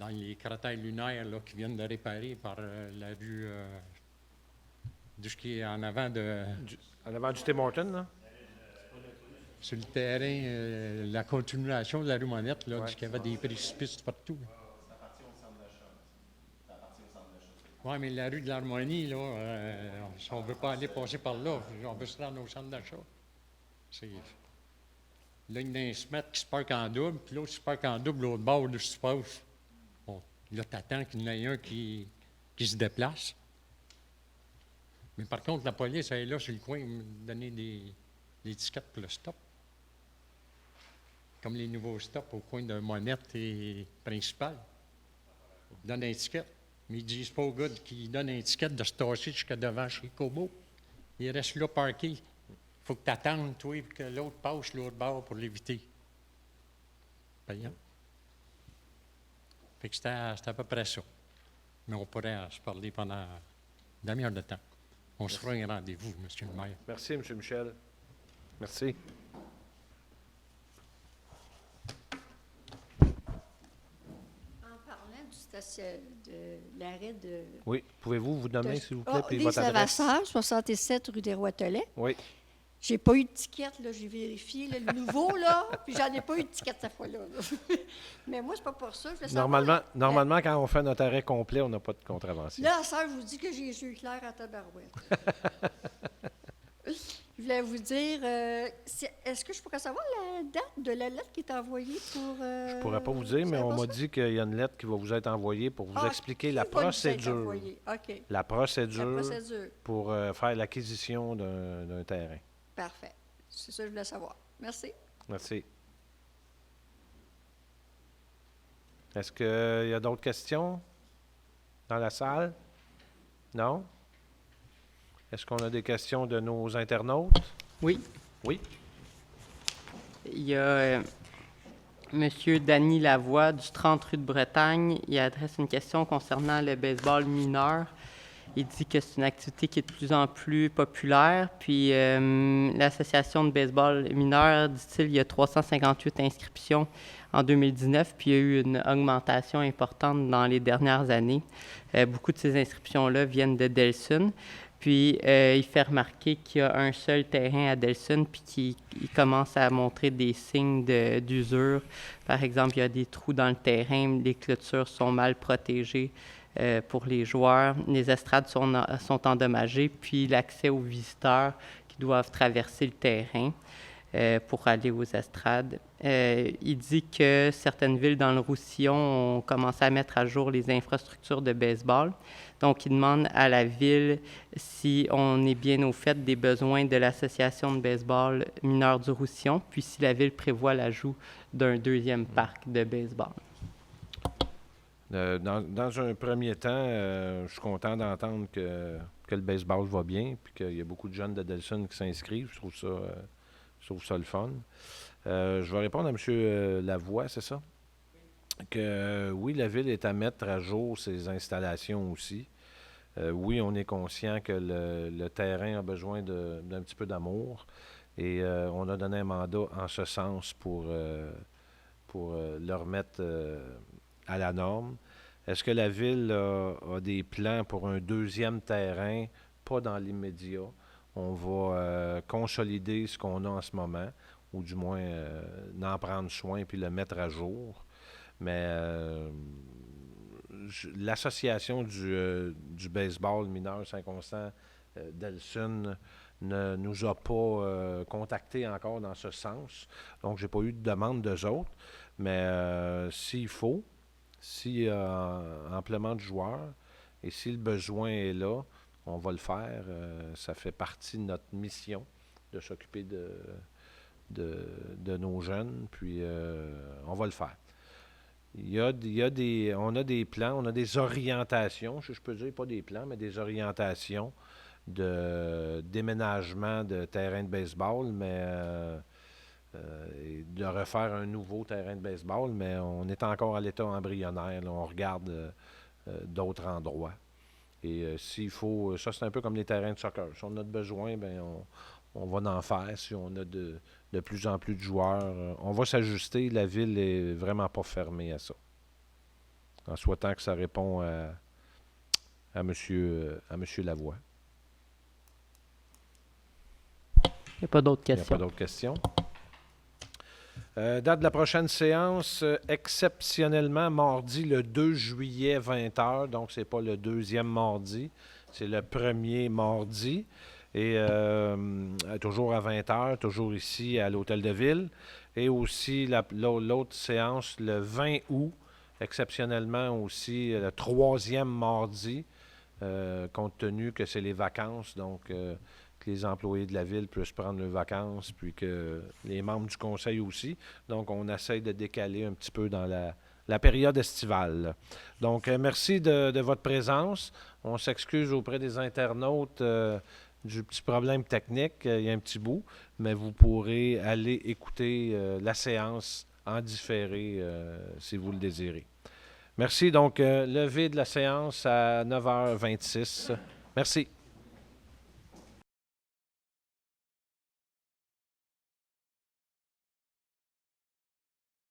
les cratères lunaires là, qui viennent de réparer par la rue de ce qui est en avant de... En avant du Tim Horton, là? Sur le terrain, la continuation de la rue Monette, là, qu'il y avait des précipices partout. Oui, mais la rue de l'Harmonie, là, si on ne veut pas aller passer par là, on veut se rendre au centre d'achat. Là, il y a un smètre qui se parque en double, puis l'autre se parque en double, l'autre bord, où tu passes. Bon, là, tu attends qu'il y en ait un qui se déplace. Mais par contre, la police, elle est là sur le coin, me donner des étiquettes pour le stop. Comme les nouveaux stops au coin de Monette et Principal. Ils donnent une étiquette. Mais ils disent pas au gars qui donne une étiquette de se tasser jusqu'à devant chez Kobo. Il reste là parqué. Il faut que tu attendes, toi, que l'autre passe l'autre bord pour l'éviter. Payant. Fait que c'était à peu près ça. Mais on pourrait se parler pendant une demi-heure de temps. On se fera un rendez-vous, M. le maire. Merci, M. Michel. Merci. De l'arrêt de... Oui. Pouvez-vous vous nommer, s'il vous plaît, puis Lise votre adresse? Lavasseur, 67 rue des Roitelets. Oui. J'ai pas eu de ticket, là, j'ai vérifié, là, le nouveau, là, puis j'en ai pas eu de ticket cette fois-là. Là. Mais moi, c'est pas pour ça. Je voulais savoir, Normalement, quand on fait notre arrêt complet, on n'a pas de contravention. là, ça, je vous dis que j'ai les yeux clairs à tabarouette. Je voulais vous dire, est-ce que je pourrais savoir la date de la lettre qui est envoyée pour... Je ne pourrais pas vous dire, mais on m'a dit qu'il y a une lettre qui va vous être envoyée pour vous expliquer la procédure. OK. La procédure La procédure. pour faire l'acquisition d'un terrain. Parfait. C'est ça que je voulais savoir. Merci. Merci. Est-ce qu'il y a d'autres questions dans la salle? Non? Est-ce qu'on a des questions de nos internautes? Oui. Oui. Il y a M. Danny Lavoie du 30 rue de Bretagne. Il adresse une question concernant le baseball mineur. Il dit que c'est une activité qui est de plus en plus populaire. Puis l'association de baseball mineur, dit-il, il y a 358 inscriptions en 2019, puis il y a eu une augmentation importante dans les dernières années. Beaucoup de ces inscriptions-là viennent de Delsun. Puis il fait remarquer qu'il y a un seul terrain à Delsun, puis qu'il commence à montrer des signes d'usure. Par exemple, il y a des trous dans le terrain, les clôtures sont mal protégées. Pour les joueurs, les estrades sont endommagées, puis l'accès aux visiteurs qui doivent traverser le terrain pour aller aux estrades. Il dit que certaines villes dans le Roussillon ont commencé à mettre à jour les infrastructures de baseball. Donc, il demande à la ville si on est bien au fait des besoins de l'association de baseball mineur du Roussillon, puis si la ville prévoit l'ajout d'un deuxième parc de baseball. Dans un premier temps, je suis content d'entendre que le baseball va bien, puis qu'il y a beaucoup de jeunes de Delsun qui s'inscrivent. Je trouve ça le fun. Je vais répondre à M. Lavoie, c'est ça? Que oui, la ville est à mettre à jour ses installations aussi. Oui, on est conscient que le terrain a besoin d'un petit peu d'amour, et on a donné un mandat en ce sens pour le remettre à la norme. Est-ce que la ville a des plans pour un deuxième terrain? Pas dans l'immédiat. On va consolider ce qu'on a en ce moment, ou du moins en prendre soin puis le mettre à jour. Mais l'association du baseball mineur Saint-Constant Delsun ne nous a pas contactés encore dans ce sens. Donc, je n'ai pas eu de demande d'eux autres. Mais s'il faut, s'il y a amplement de joueurs et si le besoin est là, on va le faire. Ça fait partie de notre mission de s'occuper de nos jeunes, puis on va le faire. On a des plans, on a des orientations, je peux dire, pas des plans, mais des orientations de déménagement de terrain de baseball, mais de refaire un nouveau terrain de baseball, mais on est encore à l'état embryonnaire. Là, on regarde d'autres endroits. Et s'il faut, ça c'est un peu comme les terrains de soccer. Si on a besoin, bien, on va en faire. Si on a de plus en plus de joueurs, on va s'ajuster. La ville n'est vraiment pas fermée à ça. En souhaitant que ça répond à monsieur Lavoie. Il n'y a pas d'autres questions. Il n'y a pas d'autres questions. Date de la prochaine séance, exceptionnellement, mardi le 2 juillet, 20h. Donc, ce n'est pas le deuxième mardi, c'est le premier mardi. Et toujours à 20h, toujours ici à l'Hôtel de Ville. Et aussi l'autre séance, le 20 août, exceptionnellement aussi, le troisième mardi, compte tenu que c'est les vacances. Donc, que les employés de la ville puissent prendre leurs vacances, puis que les membres du conseil aussi. Donc, on essaie de décaler un petit peu dans la période estivale. Donc, merci de votre présence. On s'excuse auprès des internautes du petit problème technique. Il y a un petit bout, mais vous pourrez aller écouter la séance en différé si vous le désirez. Merci. Donc, levée de la séance à 9h26. Merci.